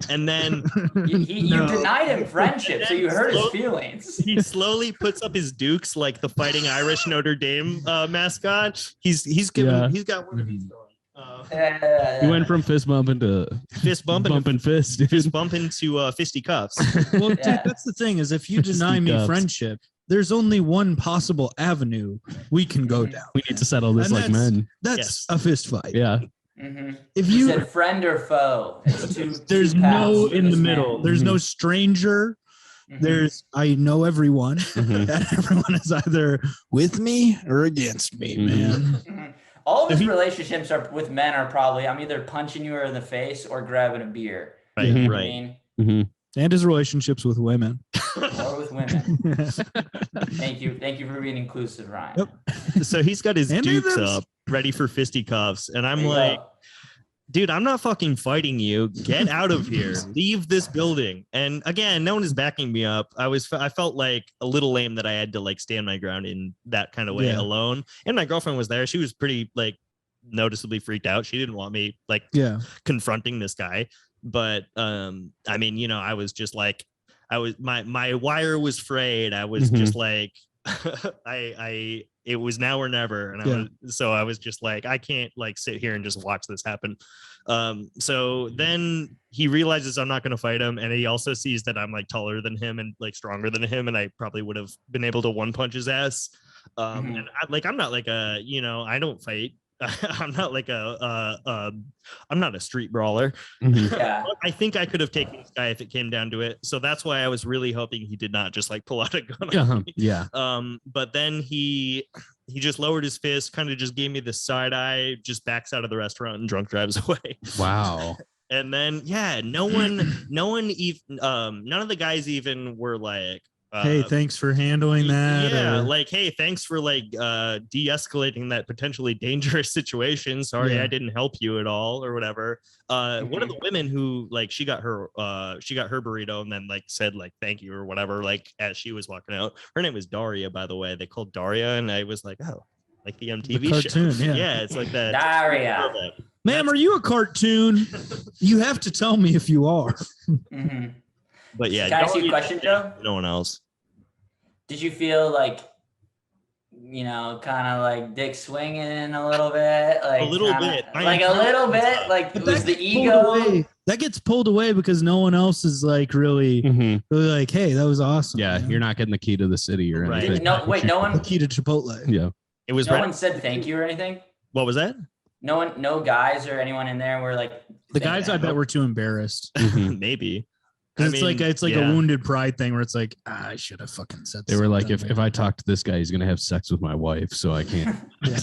and then You denied him friendship, so you hurt his feelings. he slowly puts up his dukes like the Fighting Irish Notre Dame mascot. He's got one of these going. You went from fist bumping to Fist bump and bumping fist, dude. fist bump into fisticuffs. Well, dude, Yeah. that's the thing is if you deny me Fisticuffs. friendship, there's only one possible avenue we can go down. We need to settle this And like men. That's Yes. a fist fight. Yeah. If You you said friend or foe. It's there's two no paths in for the this middle. man. There's no stranger. Mhm. There's I know everyone. Mhm. And everyone is either with me or against me, Mhm. man. Mhm. All of his relationships are with men are probably I'm either punching you in the face or grabbing a beer. Right, Yeah. I right. mean, Mm-hmm. And his relationships with women. or with women. Thank you for being inclusive, Ryan. Yep. So he's got his And dukes others. up, ready for fisticuffs, and I'm There you like, go. dude, I'm not fucking fighting you. Get out of here. Leave this building. And again, no one is backing me up. I felt like a little lame that I had to like stand my ground in that kind of way Yeah. alone. And my girlfriend was there. She was pretty like noticeably freaked out. She didn't want me like Yeah. confronting this guy. But I mean, you know, I was just like, my wire was frayed. I was Mhm. just like, it was now or never. And I was just like, I can't like sit here and just watch this happen. So then he realizes I'm not going to fight him. And he also sees that I'm like taller than him and like stronger than him. And I probably would have been able to one punch his ass. Mhm. And I'm not like a, you know, I don't fight. I'm not like I'm not a street brawler. Mm-hmm. Yeah. I think I could have taken this guy if it came down to it. So that's why I was really hoping he did not just like pull out a gun. On me. Yeah. But then he just lowered his fist, kind of just gave me the side eye, just backs out of the restaurant and drunk drives away. Wow. And then none of the guys even were like, Hey, thanks for handling that. Yeah, or- like, hey, thanks for like de-escalating that potentially dangerous situation. Sorry, Yeah. I didn't help you at all, or whatever. One of the women who like she got her burrito and then like said like thank you or whatever, like as she was walking out. Her name was Daria, by the way. They called Daria, and I was like, oh, like the MTV cartoon, show. yeah. Yeah, it's like that. Daria. Ma'am, are you a cartoon? You have to tell me if you are. Mhm. But yeah, Can I ask you a Daria- question, Joe? No one else. Did you feel like, you know, kind of like dick swinging a little bit? Like A little kinda- bit. I Like a am- little bit? Like But was the gets pulled ego? away. That gets pulled away because no one else is like really Mm-hmm. like, hey, that was awesome. Yeah. you know? You're not getting the key to the city or Right. anything. No, wait, no the one key to Chipotle. Yeah. It was no one said thank you or anything? What was that? No guys or anyone in there were like The guys, I bet, were too embarrassed. Mhm. Maybe. Because I it's like yeah. a wounded pride thing where it's like, I should have fucking said. They were like, something. if I talk to this guy, he's gonna have sex with my wife, so I can't. Yeah.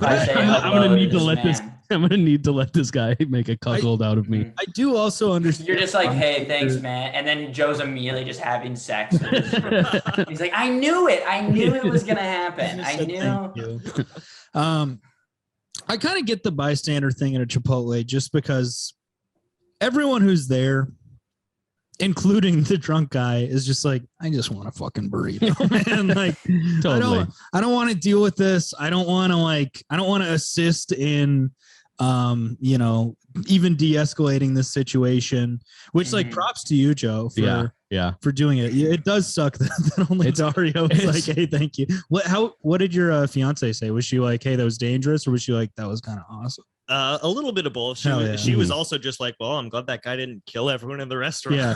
I say I'm hello gonna need to this let this. man. I'm gonna need to let this guy make a cuckold out of me. I do also understand. You're just like, hey, thanks, man. And then Joe's immediately just having sex. With his- He's like, I knew it. I knew it was gonna happen. I Said knew. thank you. I kind of get the bystander thing at a Chipotle just because everyone who's there, including the drunk guy, is just like, I just want a fucking burrito, man. Like, Totally. I don't want to deal with this. I don't want to assist in, you know, even de-escalating this situation. Which, like, Mhm. props to you, Joe, for Yeah. for doing it. It does suck that only Dario was like, hey, thank you. What did your fiance say? Was she like, hey, that was dangerous, or was she like, that was kind of awesome? A little bit of both. Hell yeah. She was also just like, well, I'm glad that guy didn't kill everyone in the restaurant. Yeah.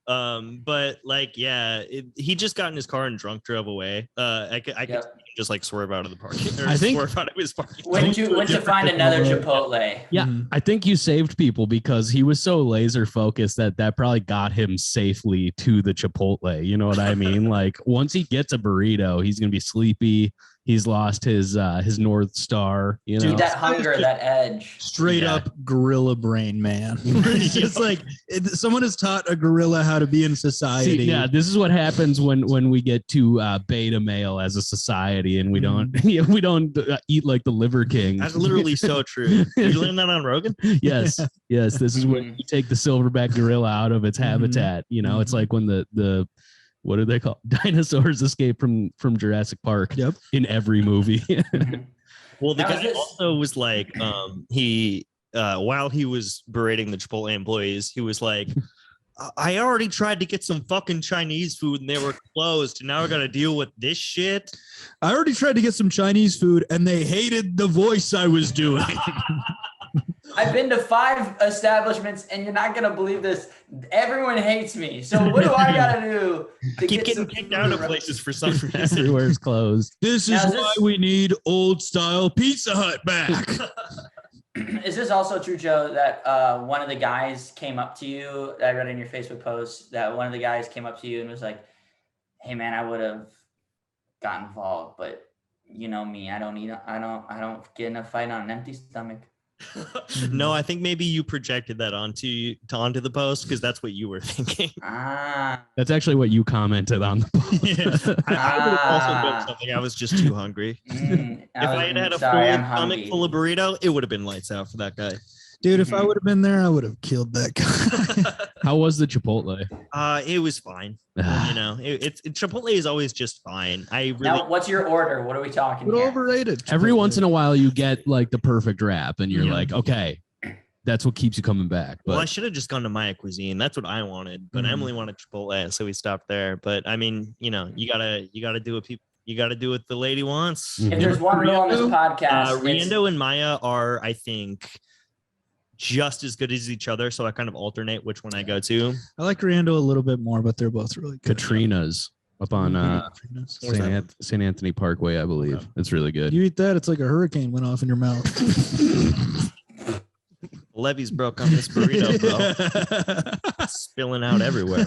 Mhm. But like, yeah, he just got in his car and drunk drove away. I can Yep. see just like swerve out of the parking. Or I think- swerve out of his parking. Went to find another Chipotle. Yeah, Mhm. I think you saved people because he was so laser focused that probably got him safely to the Chipotle. You know what I mean? Like once he gets a burrito, he's gonna be sleepy. He's lost his North Star. You know, Dude, that hunger, that edge. Straight Yeah. up gorilla brain, man. It's just like someone has taught a gorilla how to be in society. See, yeah, this is what happens when we get to beta male as a society, and we don't we don't eat like the Liver King. That's literally so true. You learned that on Rogan? Yes, yes. This is when you take the silverback gorilla out of its habitat. You know, it's like when the what do they call dinosaurs escape from Jurassic Park? Yep. In every movie. Well, the Now, is guy this- also was like, he while he was berating the Chipotle employees, he was like, I already tried to get some fucking Chinese food and they were closed, and now I got to deal with this shit. I already tried to get some Chinese food and they hated the voice I was doing. I've been to 5 establishments, and you're not gonna believe this. Everyone hates me. So what do I gotta do to I keep get getting some kicked food out of around- places for some reason. Everywhere's closed. This Now, is is this- why we need old style Pizza Hut back. Is this also true, Joe, that one of the guys came up to you? I read in your Facebook post that one of the guys came up to you and was like, "Hey, man, I would have got involved, but you know me, I don't get in a fight on an empty stomach." No, I think maybe you projected that onto the post because that's what you were thinking. Ah, That's actually what you commented on the post. I would have also done something. I was just too hungry. if If I had had a full stomach full of burrito, it would have been lights out for that guy. Dude, if I would have been there, I would have killed that guy. How was the Chipotle? It was fine. You know, Chipotle is always just fine. I really Now, what's your order? What are we talking But here? overrated. Every once in a while, you get like the perfect wrap, and you're Yeah. like, okay, that's what keeps you coming back. well, I But should have just gone to Maya Cuisine. That's what I wanted, but Emily wanted Chipotle, so we stopped there. But I mean, you know, you gotta do what people. You got to do what the lady wants. If there's one rule on this podcast, it's- Riendo and Maya are, I think, just as good as each other. So I kind of alternate which one I go to. I like Riendo a little bit more, but they're both really good. Katrina's up on Katrina's. St. Anthony Parkway, I believe. It's really good. You eat that, it's like a hurricane went off in your mouth. Levy's broke on this burrito, bro. Spilling out everywhere.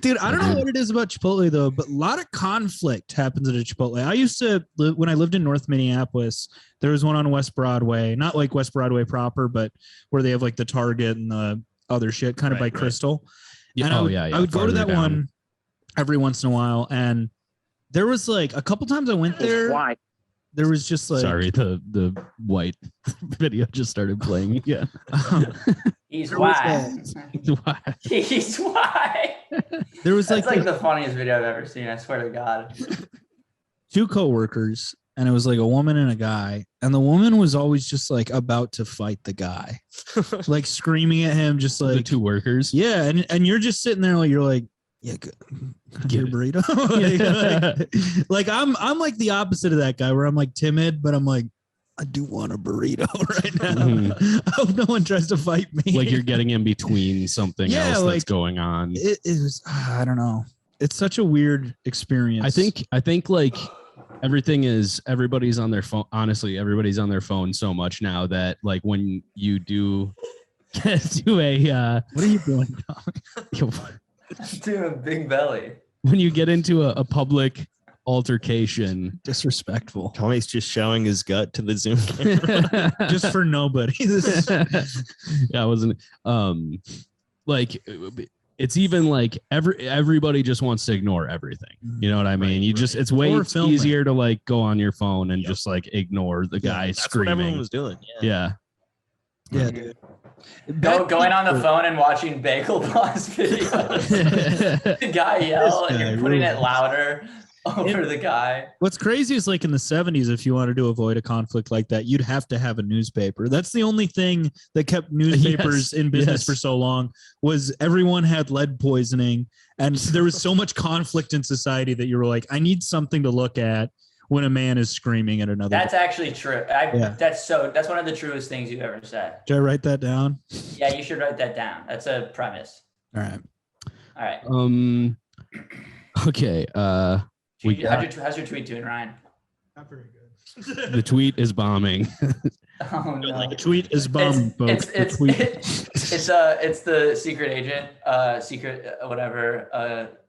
Dude, I don't know what it is about Chipotle though, but a lot of conflict happens at a Chipotle. I used to when I lived in North Minneapolis, there was one on West Broadway, not like West Broadway proper, but where they have like the Target and the other shit, kind of by Crystal. Yeah, And I would go to that one every once in a while, and there was like a couple times I went there. Why? There was just like Sorry, the white video just started playing again. he's There was white. He's white. there was That's like, like the funniest video I've ever seen. I swear to God. 2 coworkers, and it was like a woman and a guy, and the woman was always just like about to fight the guy, like screaming at him, just like The 2 workers. yeah, and you're just sitting there like you're like, yeah, good. Get a burrito. like I'm like the opposite of that guy where I'm like timid, but I'm like, I do want a burrito right now. I hope no one tries to fight me. Like you're getting in between something Yeah, else like, that's going on. it was I don't know. It's such a weird experience. I think like everybody's on their phone. Honestly, everybody's on their phone so much now that like when you do get to a what are you doing, Tommy? Dude, big belly. when you get into a public altercation, Disrespectful. Tommy's just showing his gut to the Zoom camera. Just for nobody. This is yeah, I wasn't like it's even like everybody just wants to ignore everything. You know what I mean? It's way Or film it. easier to like go on your phone and just like ignore the guy That's what everyone screaming. was doing. Yeah. yeah, dude. Going on the phone and watching Bagel Boss videos. The guy yell and This guy you're putting it rules. louder over the guy. What's crazy is like in the 70s, if you wanted to avoid a conflict like that, you'd have to have a newspaper. That's the only thing that kept newspapers in business yes. for so long was everyone had lead poisoning. And there was so much conflict in society that you were like, I need something to look at when a man is screaming at another. That's actually true. Yeah. That's one of the truest things you've ever said. Should I write that down? Yeah, you should write that down. That's a premise. All right. All right. Okay. Oh, We got- How's your tweet doing, Ryan? Not very good. The tweet is bombing. Oh no. The tweet is bombing, folks. It's The tweet. it's the secret agent,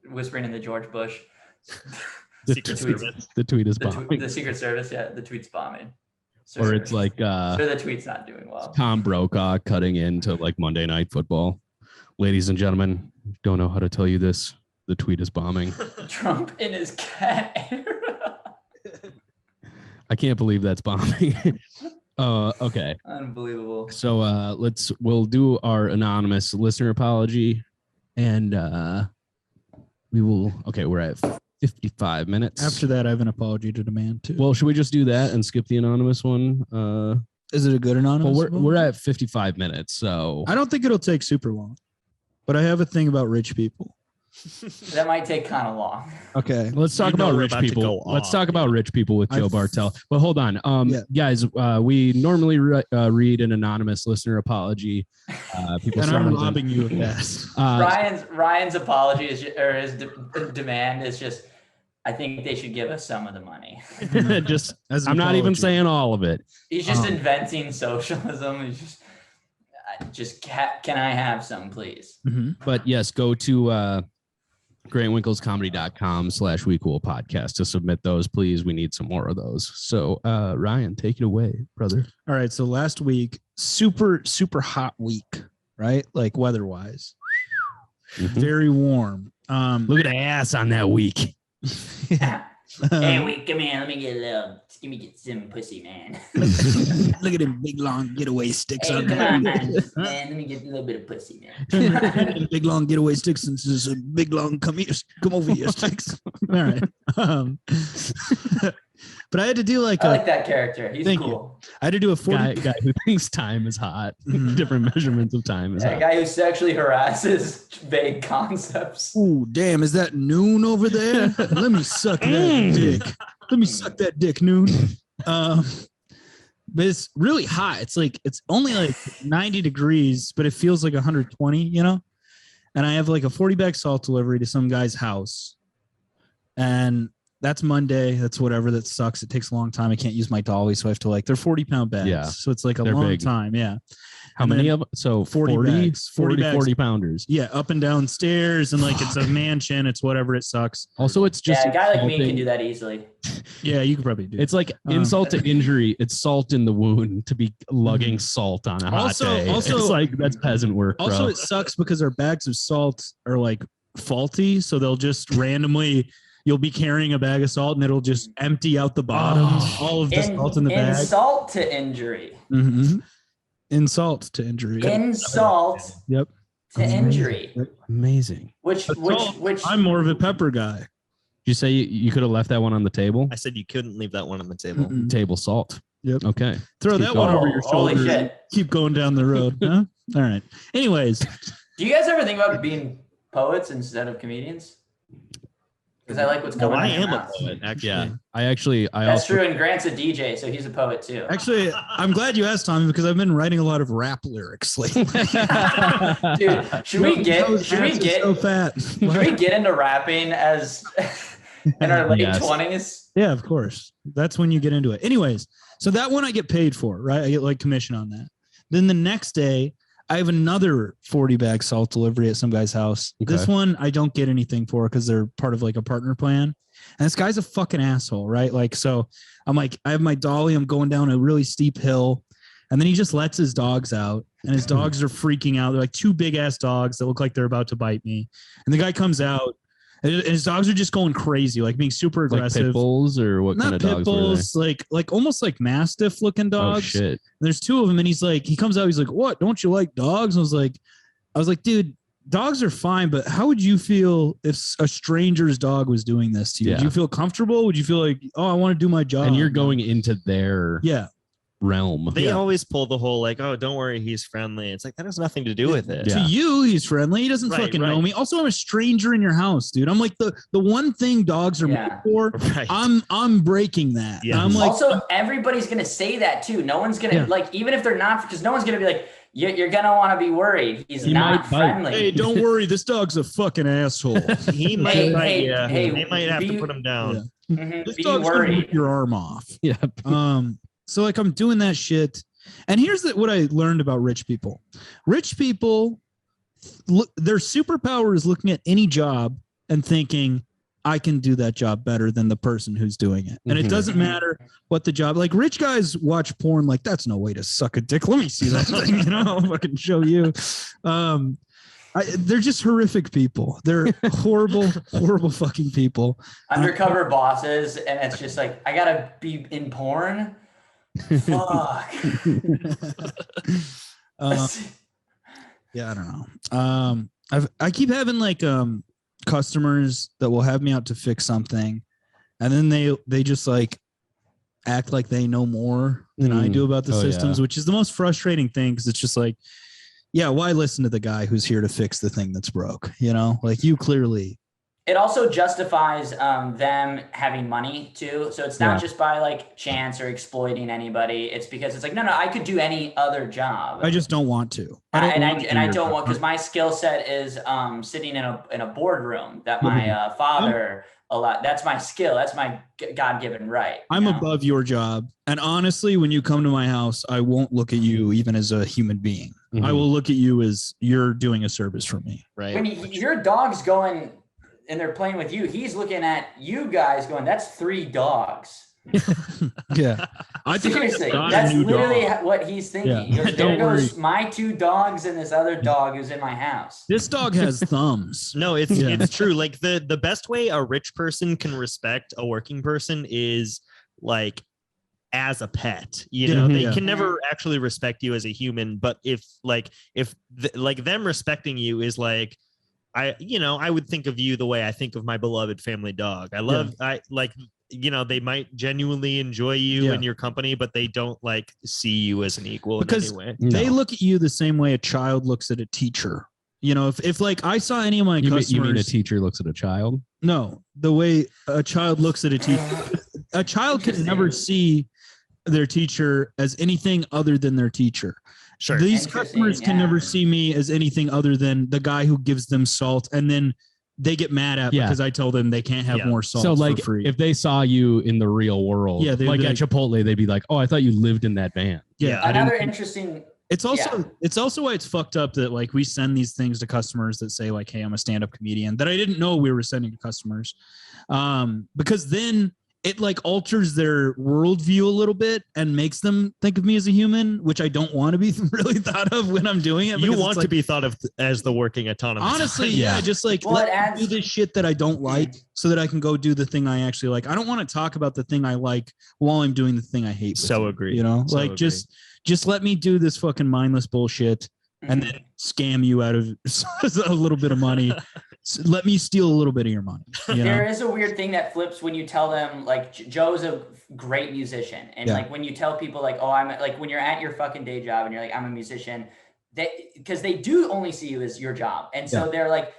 whispering in the George Bush. Secret Service. The tweet is The, bombing. the Secret Service, yeah, the tweet's bombing. Or it's like so the tweet's not doing well. Tom Brokaw cutting into like Monday Night Football. Ladies and gentlemen, don't know how to tell you this. The tweet is bombing. Trump in his cat era. I can't believe that's bombing. Okay. Unbelievable. So we'll do our anonymous listener apology, and we're at 55 minutes. After that, I have an apology to demand too. Well, should we just do that and skip the anonymous one? Is it a good anonymous? Well, we're at 55 minutes, so I don't think it'll take super long, but I have a thing about rich people. That might take kind of long. Okay. let's talk You know about we're rich about to people. go Let's off, talk about rich people with Joe I've- Bartel. But hold on, Yeah. guys. We normally read an anonymous listener apology. People And send I'm them. robbing you of that. Ryan's apology is or his demand is just. I think they should give us some of the money. just As an I'm not even apology. saying all of it. He's just inventing socialism. He's just can I have some, please? Mhm. But yes, go to grantwinklescomedy.com/wecoolpodcast to submit those, please. We need some more of those. So Ryan, take it away, brother. All right. So last week, super hot week, right? Like weather-wise, very warm. Look at the ass on that week. Hey, wait, come here. Let me get some pussy, man. Look at them big long getaway sticks Hey, on come there. on, man. Let me get a little bit of pussy, man. Big long getaway sticks and this is big long come over here sticks. All right. But I had to do like I like that character. He's Thank cool. I had to do a 40 Guy who thinks time is hot. Mhm. Different measurements of time is That hot. guy who sexually harasses vague concepts. Ooh, damn, is that Noon over there? Let me suck that dick. Let me suck that dick, Noon. But it's really hot. It's only like 90 degrees, but it feels like 120, you know? And I have like a 40 bag salt delivery to some guy's house. And that's Monday. That's whatever. That sucks. It takes a long time. I can't use my dolly, so I have to they're 40-pound bags. Yeah. So it's like a They're long big. time. Yeah. How And many then of them? So 40 40 bags. 40 bags. 40 pounders. Yeah, up and down stairs, and like it's a mansion. It's whatever. It sucks. Also, it's just Yeah, a guy like me insulting. can do that easily. Yeah, you could probably do. It's like Um, insult to injury. It's salt in the wound to be lugging salt on a hot Also- day. also- It's like that's peasant work, Also, bro. it sucks because our bags of salt are like faulty, so they'll just randomly. You'll be carrying a bag of salt, and it'll just empty out the bottom, all of the salt in the bag. Insult to injury. Mhm. Insult to injury. Insult Yep. to injury. Amazing. Which I'm more of a pepper guy. You say you could have left that one on the table? I said you couldn't leave that one on the table. Mm-mm. Table salt. Yep. Okay. Throw Keep that one going. over your Holy shoulder. shit. Keep going down the road. Huh? All right. Anyways, Do you guys ever think about being poets instead of comedians? Because I like what's No, coming I out of your am a mouth. poet, actually. Yeah. I That's also true, and Grant's a DJ, so he's a poet too. actually, I'm glad you asked, Tommy, because I've been writing a lot of rap lyrics lately. Dude, should we get so fat? should we get into rapping as in our late Yes. 20s? Yeah, of course. That's when you get into it. Anyways, so that one I get paid for, right? I get like commission on that. Then the next day, I have another 40 bag salt delivery at some guy's house. Okay. This one I don't get anything for because they're part of like a partner plan. And this guy's a fucking asshole, right? Like, so I'm like, I have my dolly, I'm going down a really steep hill. And then he just lets his dogs out, and his dogs are freaking out. They're like two big ass dogs that look like they're about to bite me. And the guy comes out, and his dogs are just going crazy, like being super like aggressive. pit bulls or what kind Not of pit dogs were they? bulls, like almost like mastiff looking Oh dogs. shit. And there's two of them, and he comes out, he's like, "What? Don't you like dogs?" And I was like, dude, dogs are fine, but how would you feel if a stranger's dog was doing this to you? Yeah. Would you feel comfortable? Would you feel like, oh, I want to do my job? And you're going into their yeah. realm. They Yeah. always pull the whole like, oh, don't worry, he's friendly. It's like that has nothing to do with it. Yeah. To you, he's friendly. He doesn't Right, fucking know right. me. Also, I'm a stranger in your house, dude. I'm like the one thing dogs are Yeah. made for. Right. I'm breaking that. Yeah. I'm like, Also, everybody's gonna say that too. No one's gonna Yeah. like, even if they're not, because no one's gonna be like, you're gonna want to be worried. He's He not might bite. friendly. hey, don't worry, this dog's a fucking asshole. He might, Hey, might hey, yeah. hey, they might have to be- put him down. Yeah. This Be dog's gonna rip worried. your arm off. Yeah. So like I'm doing that shit. And here's what I learned about rich people. Rich people, look, their superpower is looking at any job and thinking, I can do that job better than the person who's doing it. And it doesn't matter what the job, like rich guys watch porn, like that's no way to suck a dick. Let me see that thing, you know, I'll fucking show you. They're just horrific people. They're horrible, horrible fucking people. Undercover bosses, and it's just like, I gotta be in porn. Fuck. Yeah, I don't know. I keep having like customers that will have me out to fix something, and then they just like act like they know more than I do about the systems, which is the most frustrating thing because it's just like, yeah, why listen to the guy who's here to fix the thing that's broke? You know, like you clearly. It also justifies them having money too. So it's not just by like chance or exploiting anybody. It's because it's like, no, I could do any other job. I just don't want to. I don't want, because my skill set is sitting in a boardroom that my father allowed. That's my skill. That's my God-given right. I'm above your job. And honestly, when you come to my house, I won't look at you even as a human being. I will look at you as you're doing a service for me. Right. When your dog's going and they're playing with you, he's looking at you guys going, that's 3 dogs. Yeah. I think seriously, that's literally what he's thinking. Yeah. There goes my 2 dogs and this other dog who's in my house. This dog has thumbs. No, it's true. Like the best way a rich person can respect a working person is like as a pet. You know, they can never actually respect you as a human, but if them respecting you is like, I would think of you the way I think of my beloved family dog. They might genuinely enjoy you and your company, but they don't like see you as an equal because in any way. They look at you the same way a child looks at a teacher. You know, if like I saw any of my customers, you mean a teacher looks at a child? No, the way a child looks at a teacher, a child can never see their teacher as anything other than their teacher. Sure. These customers can never see me as anything other than the guy who gives them salt, and then they get mad at because I tell them they can't have more salt. So like for free. if they saw you in the real world, like at Chipotle, they'd be like, "Oh, I thought you lived in that van." Yeah. Another interesting. It's also why it's fucked up that like we send these things to customers that say like, "Hey, I'm a stand-up comedian," that I didn't know we were sending to customers, because then it like alters their worldview a little bit and makes them think of me as a human, which I don't want to be really thought of when I'm doing it. You want to be thought of as the working autonomous. Honestly, just like let me do this shit that I don't like so that I can go do the thing I actually like. I don't want to talk about the thing I like while I'm doing the thing I hate. So agree. You know, like just let me do this fucking mindless bullshit and then scam you out of a little bit of money. Let me steal a little bit of your money. There is a weird thing that flips when you tell them like Joe's a great musician. And like when you tell people like, oh, I'm like when you're at your fucking day job and you're like, I'm a musician, because they do only see you as your job. And so they're like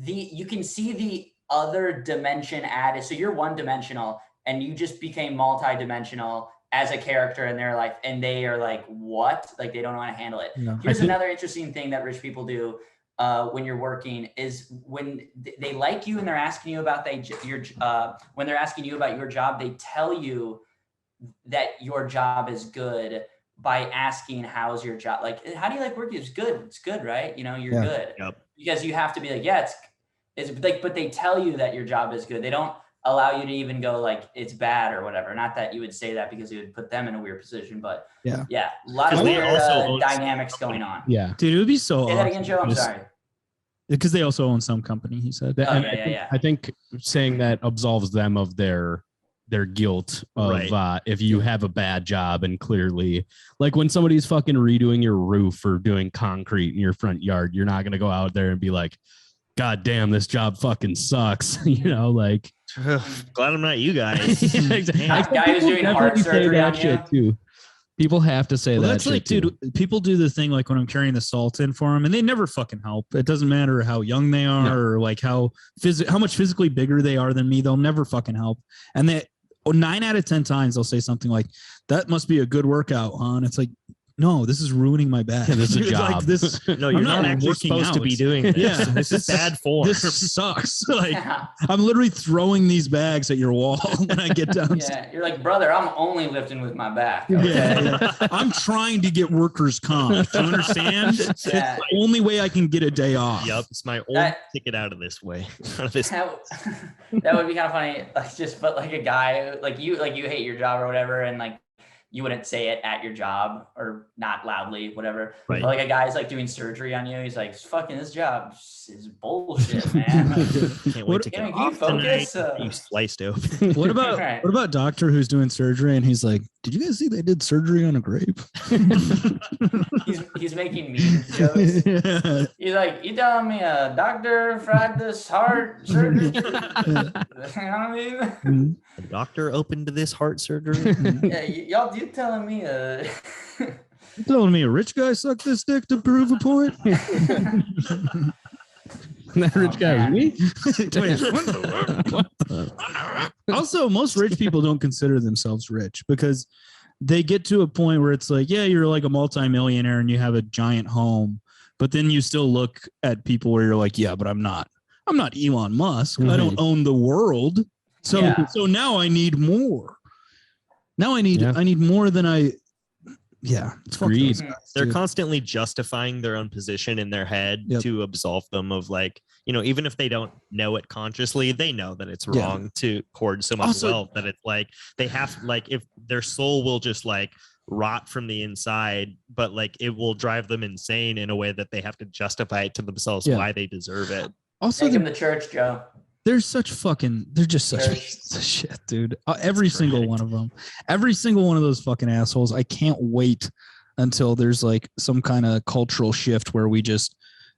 you can see the other dimension added. So you're one dimensional and you just became multi-dimensional as a character in their life. And they are like, what? Like they don't know how to handle it. Yeah. Here's another interesting thing that rich people do. When you're working is when they like you and they're asking you about when they're asking you about your job, they tell you that your job is good by asking, how's your job? Like, how do you like working? It's good. It's good, right? You know, you're good. Yep. Because you have to be like, yeah, it's like, but they tell you that your job is good. They don't allow you to even go like it's bad or whatever. Not that you would say that because it would put them in a weird position, but a lot of weird dynamics going on. Yeah, dude, it would be so. Say that again, Joe. I'm sorry. Because they also own some company. He said. I think saying that absolves them of their guilt of if you have a bad job and clearly like when somebody's fucking redoing your roof or doing concrete in your front yard, you're not gonna go out there and be like, God damn, this job fucking sucks. You know, like glad I'm not you guys. Guy who's doing heart surgery on you. Too. People have to say that. That's like, dude, people do the thing like when I'm carrying the salt in for them and they never fucking help. It doesn't matter how young they are or like how much physically bigger they are than me. They'll never fucking help. And 9 out of 10 times they'll say something like, that must be a good workout, huh? And it's like, no, this is ruining my back. Yeah, this is a Dude, job. like this. No, you're I'm not not actually working supposed to out. be doing this. Yeah. This is bad form. This sucks. Like I'm literally throwing these bags at your wall when I get downstairs. Yeah, you're like, brother, I'm only lifting with my back. Yeah, Okay? yeah. I'm trying to get workers' comp. Do you understand? It's Yeah. the only way I can get a day off. Yep, it's my only That- ticket out of this way. Out of this. That would be kind of funny. Like just but like a guy like you hate your job or whatever, and like you wouldn't say it at your job or not loudly, whatever. Right. But like a guy's like doing surgery on you. He's like, fucking this job is bullshit, man. Can't wait to Can get you off focus? tonight. You sliced open. What about Right. what about doctor who's doing surgery and he's like, did you guys see they did surgery on a grape? He's making meme jokes. Yeah. He's like, you telling me a doctor fried this heart surgery? You know what I mean? The doctor opened this heart surgery. Yeah, y'all, you telling me You telling me a rich guy sucked this dick to prove a point? That rich guy was me. Wait, what the- Also, most rich people don't consider themselves rich because they get to a point where it's like, yeah, you're like a multimillionaire and you have a giant home, but then you still look at people where you're like, yeah, but I'm not Elon Musk. I don't own the world. So Yeah. so now I need more. Now I need more than I. Yeah, it's fuck Greed. those guys, They're dude. constantly justifying their own position in their head Yep. to absolve them of like, even if they don't know it consciously, they know that it's Yeah. wrong to hoard so much Also- wealth that it's like they have like if their soul will just like rot from the inside, but like it will drive them insane in a way that they have to justify it to themselves Yeah. why they deserve it. Also, take him to church, Joe? they're just such Church. pieces of shit, dude. Every single correct. one of them, every single one of those fucking assholes. I can't wait until there's like some kind of cultural shift where we just,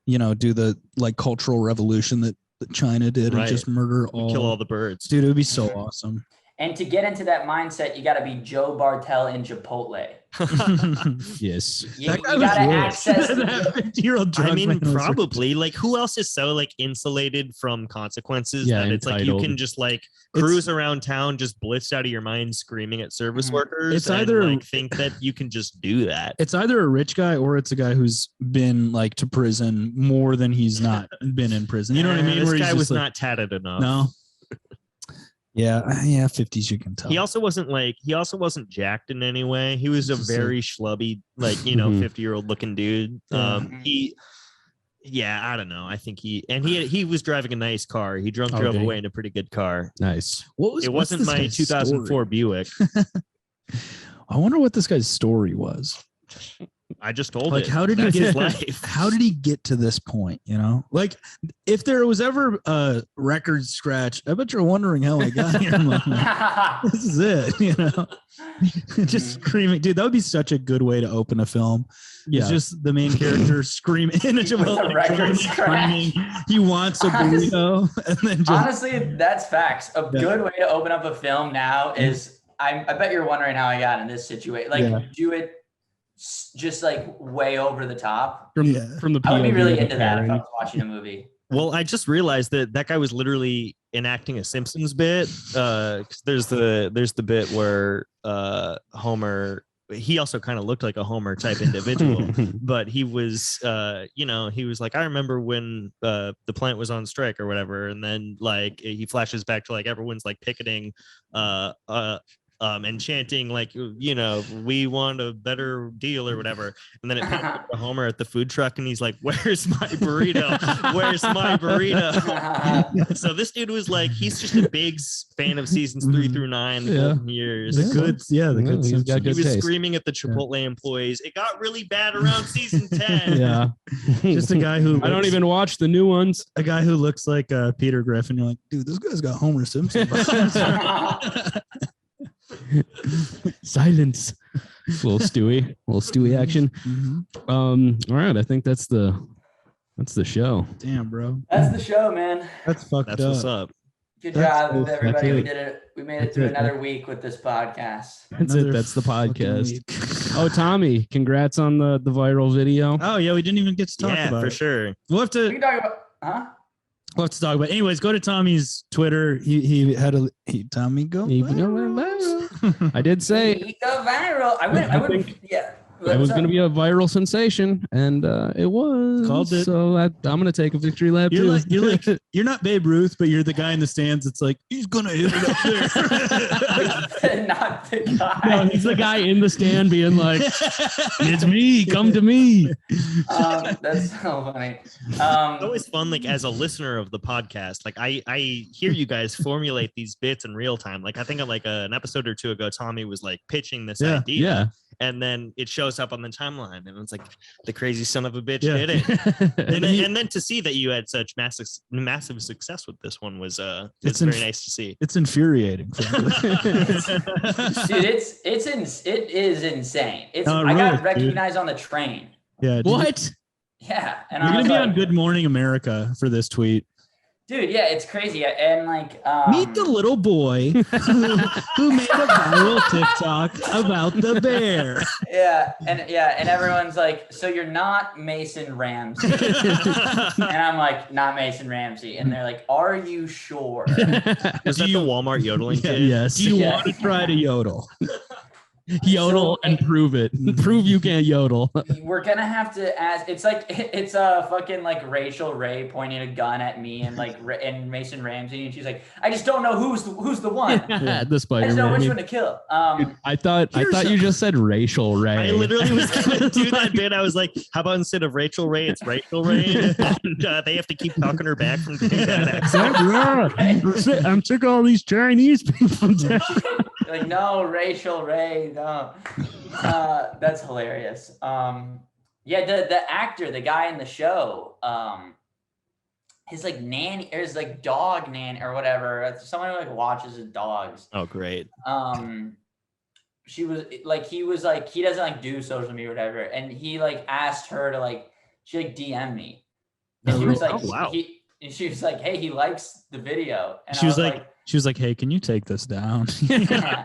do the like cultural revolution that China did and Right. just murder all. Kill all the birds. Dude, it would be so awesome. And to get into that mindset, you got to be Joe Bartel in Chipotle. Yes. You, That guy you was got to rich. access. That 50-year-old drunk I mean, man was rich. probably like who else is so like insulated from consequences Yeah, that it's like you entitled. can just like It's- cruise around town just blitzed out of your mind screaming at service Mhm. workers. It's and, either- like think that you can just do that. It's either a rich guy or it's a guy who's been like to prison more than he's not been in prison. You know what I mean? This Where he's guy just was like, not tatted enough. No. Yeah, 50s you can tell. He also wasn't jacked in any way. He was a Just a- very schlubby, like, Mhm. 50-year-old looking dude. Yeah. I don't know. I think he was driving a nice car. He drove did he? away in a pretty good car. Nice. What's It wasn't this my guy's 2004 Buick. story? I wonder what this guy's story was. I just told Like, it. how did he That's get his life? How did he get to this point? Like if there was ever a record scratch, I bet you're wondering how I got here. Mama. This is it, just screaming, dude. That would be such a good way to open a film. Yeah. It's just the main character screaming in a Chipotle, record screaming, he wants a burrito, and then just Honestly, that's facts. A Yeah. good way to open up a film now is I bet you're wondering how I got in this situation. Like, Yeah. do it just like way over the top. From Yeah. from the I would be POV really of the into that if I parent. was watching a movie. Well, I just realized that guy was literally enacting a Simpsons bit. 'Cause there's the bit where Homer. He also kind of looked like a Homer type individual, but he was, he was like, I remember when the plant was on strike or whatever, and then like he flashes back to like everyone's like picketing, and chanting like, we want a better deal or whatever, and then it pans to Homer at the food truck, and he's like, "Where's my burrito? Where's my burrito?" So this dude was like, he's just a big fan of seasons 3 through 9, the Yeah. golden years. the good, the Yeah, good. he's got Simpsons. He good was taste. screaming at the Chipotle employees. It got really bad around season 10. Yeah. Just a guy who I don't even watch the new ones. a guy who looks like Peter Griffin. You're like, dude, this guy's got Homer Simpson. Silence. Little Stewie action. Mhm. All right, I think that's the show. Damn, bro, That's the show, man. that's fucked That's up. what's up. Good That's job, so- everybody. that's We it. did it. We made it That's through it. another week with this podcast. That's Another it. That's the fucking podcast. week. Oh, Tommy, congrats on the viral video. Oh yeah, we didn't even get to talk Yeah, about for it. sure. We'll have We to can talk about, huh? talk about. Anyways, go to Tommy's Twitter. He had a Tommy go. He- viral. I did say We go viral. I went, think- yeah. it was going to be a viral sensation, and it was. Called it. So I'm going to take a victory lap too. You're not Babe Ruth, but you're the guy in the stands. It's like he's gonna hit it up there. Not the guy. No, he's the guy in the stand being like, "It's me, come to me." That's so funny. It's always fun, like as a listener of the podcast, like I hear you guys formulate these bits in real time. Like I think like an episode or two ago, Tommy was like pitching this idea. Yeah. And then it shows up on the timeline, and it's like the crazy son of a bitch Yeah. did it. And then to see that you had such massive success with this one was it's very nice to see. It's infuriating. Dude, it is insane. It's Oh, I got really, recognized on the train. Yeah. What? Yeah, and You're I gonna was be like, on Good Morning America for this tweet. dude, yeah, it's crazy. And like, Meet the little boy who made a viral TikTok about the bear. and everyone's like, so you're not Mason Ramsey? And I'm like, not Mason Ramsey. And they're like, are you sure? Was that the Walmart yodeling kid? Yes. Do you Yeah. want to try to yodel? Yodel and prove it. Prove you can't yodel. We're gonna have to ask. It's like it's a fucking like Rachel Ray pointing a gun at me and like and Mason Ramsey, and she's like, I just don't know who's the one. The I just know Spider-Man. which one to kill. I thought you just said racial Ray. I literally was gonna do that bit. I was like, how about instead of Rachel Ray, it's Rachel Ray? And, they have to keep talking her back from doing that accent. I'm sick of all these Chinese people. Like, no, Rachel Ray, no. That's hilarious. Yeah, the actor, the guy in the show, his like nanny or his like dog nanny or whatever, someone who like watches his dogs. Oh, great. She was like, he doesn't like do social media or whatever, and he like asked her to like, she like DM me, and she was like, Oh, wow. she was like, hey, he likes the video, and She was like, hey, can you take this down? yeah.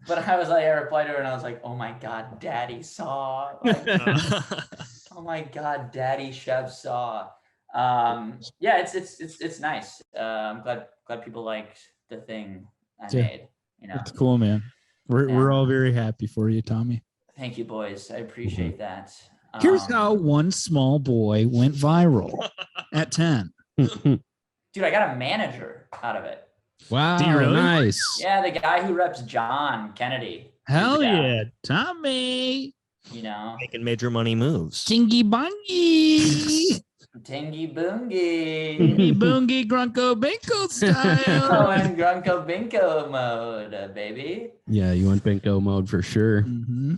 But I was like, I replied to her and I was like, oh my God, Daddy saw. Like, oh my God, Daddy Chef saw. Yeah, it's nice. I'm glad people liked the thing I made. You know, It's cool, man. We're all very happy for you, Tommy. Thank you, boys. I appreciate that. Here's how one small boy went viral at 10. Dude, I got a manager out of it. Wow, Do you really? nice. Yeah, the guy who reps John Kennedy. Hell Yeah. yeah, Tommy. You know, Making major money moves. Tingy bungy. Tingy Boongy. Tingy boongy grunko binko style. Going Grunko Binko mode, baby. Yeah, you went Binko mode for sure. Mm-hmm.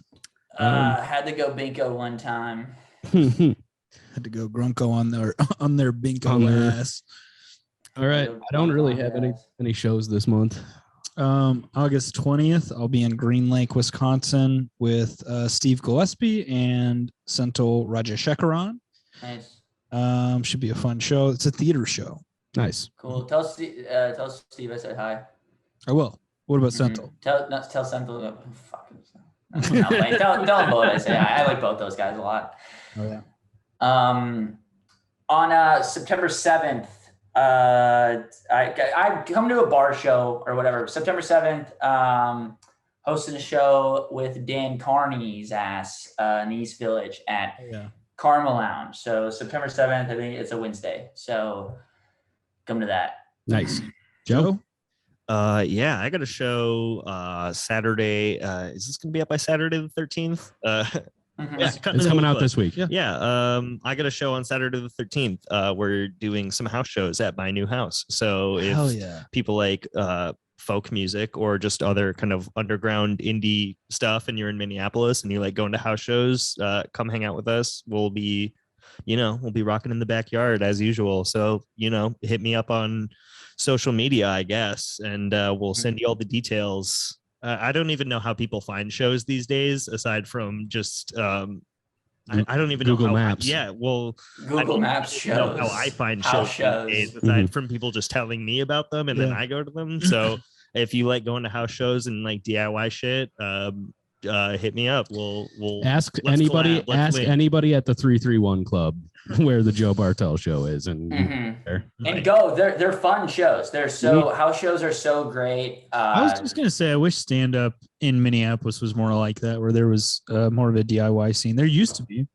Had to go Binko one time. Had to go grunko on their binko On their- ass. All right. I don't really have any shows this month. August 20th, I'll be in Green Lake, Wisconsin with Steve Gillespie and Senthil Rajashekaran. Nice. Should be a fun show. It's a theater show. Nice. Cool. Tell Steve I said hi. I will. What about Senthil? Tell Senthil. Fucking. No, like, tell them both I say hi. I like both those guys a lot. Oh yeah. On September 7th, I come to a bar show or whatever. September 7th, hosting a show with Dan Carney's ass in the East Village at Karma Lounge. So September 7th, I think it's a Wednesday. So come to that. Nice. Joe? Yeah, I got a show Saturday. Is this gonna be up by Saturday the 13th? Yeah, it's coming out this week. Yeah. I got a show on Saturday the 13th. We're doing some house shows at my new house. So if people like folk music or just other kind of underground indie stuff and you're in Minneapolis and you like going to house shows, come hang out with us. We'll be rocking in the backyard as usual. So, hit me up on social media, I guess, and we'll send you all the details. I don't even know how people find shows these days, aside from just I don't even Google know how, Maps. Yeah, well, Google Maps shows. How I find House shows these days, aside from people just telling me about them and then I go to them. So if you like going to house shows and like DIY shit, hit me up. We'll ask let's anybody. collab, let's Ask link. anybody at the 331 Club where the Joe Bartel show is, and And go. They're fun shows. They're so house shows are so great. I was just gonna say, I wish stand up in Minneapolis was more like that, where there was more of a DIY scene. There used to be.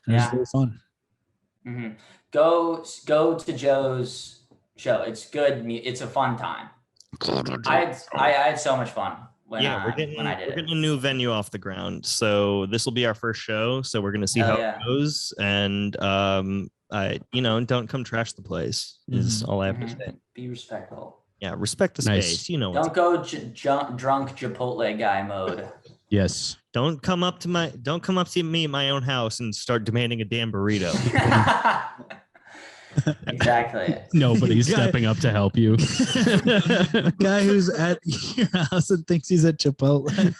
And it was really fun. Go to Joe's show. It's good. It's a fun time. I had so much fun when I did it. We're getting a new venue off the ground, so this will be our first show. So we're gonna see how it goes, and don't come trash the place. Is all I have to say. Be respectful. Yeah, respect the space. You know. Don't go drunk Chipotle guy mode. Yes. Don't come up to me at my own house and start demanding a damn burrito. Exactly. Nobody's stepping up to help you. Guy who's at your house and thinks he's at Chipotle.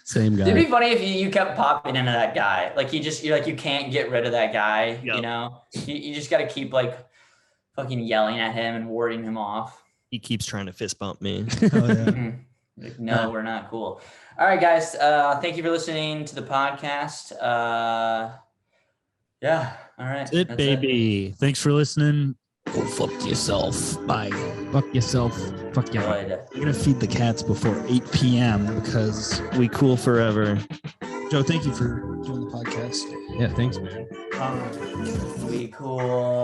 Same guy. It'd be funny if you kept popping into that guy. Like you can't get rid of that guy. Yep. You know, you just got to keep like fucking yelling at him and warding him off. He keeps trying to fist bump me. Oh, yeah. Like, no, we're not cool. All right, guys. Thank you for listening to the podcast. Yeah. All right. That's it, baby. Thanks for listening. Go fuck yourself. Bye. Fuck yourself. Fuck you. Good. We're going to feed the cats before 8 p.m. because we cool forever. Joe, thank you for doing the podcast. Yeah, thanks, man. We cool.